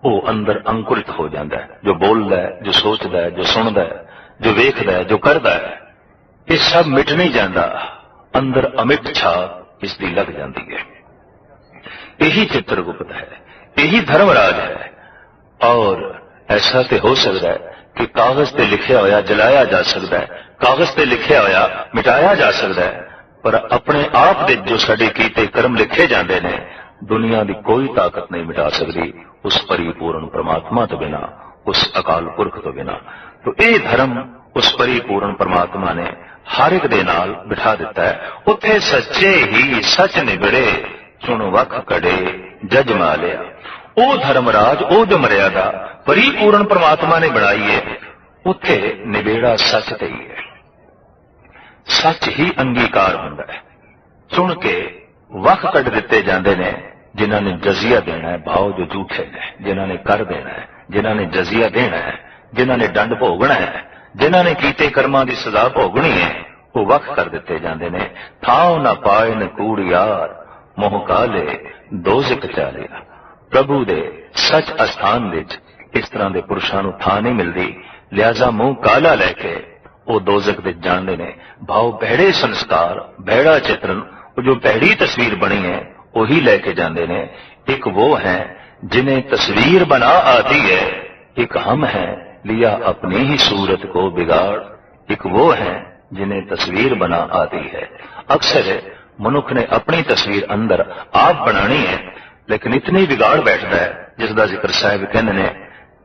वो अंदर अंकुरित हो जाता है। जो बोलता है, जो सोचता है, जो सुनता है, जो वेखता है, जो करता है, ये सब मिट नहीं जाता, अंदर अमिट छाप इसकी लग जाती है। यही चित्रगुप्त है, यही धर्मराज है। और ऐसा तो हो सकता है कि कागज पे लिखा होया जलाया जा सकता है, कागज पे लिखा होया मिटाया जा सकता है, पर अपने आप दे जो साडे कीते कर्म लिखे जाते हैं दुनिया की कोई ताकत नहीं मिटा सकती उस परिपूर्ण परमात्मा तो बिना, उस अकाल पुरख तो बिना। तो ये धर्म उस परिपूर्ण परमात्मा ने हर एक दे नाल बिठा दिता है। उत्थे सच्चे ही सच निबड़े चुन वख कड़े जज मालिया। वो धर्मराज, वो जो मर्यादा परिपूर्ण परमात्मा ने बनाई है, उत्थे निबेड़ा सच ते ही है। सच ही अंगीकार होंदा है। चुन के वख कड़ दिते जाते ने जिन्हां ने जजिया देना है, भाव जो झूठे ने, जिन्हां ने कर देना है, जिन्हां ने जजिया देना है, जिन्हां ने दंड भोगना है, जिन्हां ने कीते कर्मां की सजा भोगनी है, वो वख कर दिते जाते ने। थाव ना पाए न कूड़ियार मोह काले दोज़ख चालिया। प्रभु दे सच अस्थान विच इस तरह के पुरुषों को थां नहीं मिलती, लिहाजा मुंह काला लैके वो दोज़ख विच जाणदे ने। भाव भैड़े संस्कार, भैड़ा चित्रण, जो भैड़ी तस्वीर बनी है वही लेके जाते ने। एक वो है जिन्हें तस्वीर बना आती है, एक हम हैं लिया अपनी ही सूरत को बिगाड़। एक वो है जिन्हें तस्वीर बना आती है। अक्सर मनुख ने अपनी तस्वीर अंदर आप बनानी है, लेकिन इतनी बिगाड़ बैठता है जिसका जिक्र साहिब कहते ने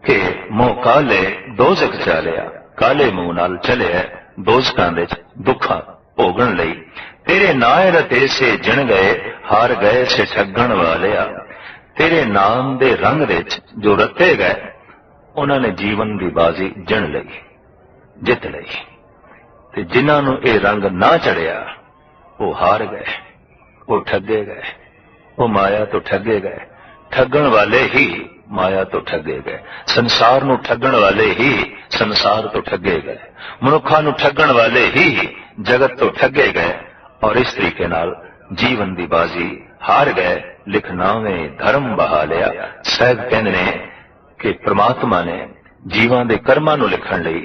कि मुंह काले दोज़ख चालिया, काले मुंह नाल चले दोज़खां दे दुखा भोगण लई। तेरे नाए रते से जिण गए हार गए से ठगण वालिया। तेरे नाम दे रंग विच जो रते गए उन्होंने जीवन की बाजी जिण लई, जित लई। ते जिन्हां नूं इह रंग ना चढ़िया वो हार गए, वो ठगे गए, वो माया तो ठगे गए। ठगण वाले ही माया तो ठगे गए। संसार नूं ठगण वाले ही संसार तो ठगे गए। मनुखा नूं ठगण वाले ही जगत तो ठगे गए। और इस तरीके नाल जीवन की बाजी हार गए। लिखनावे धर्म बहा लिया। साहिब कहंदे ने कि परमात्मा ने जीवां दे कर्मां नूं लिखण लई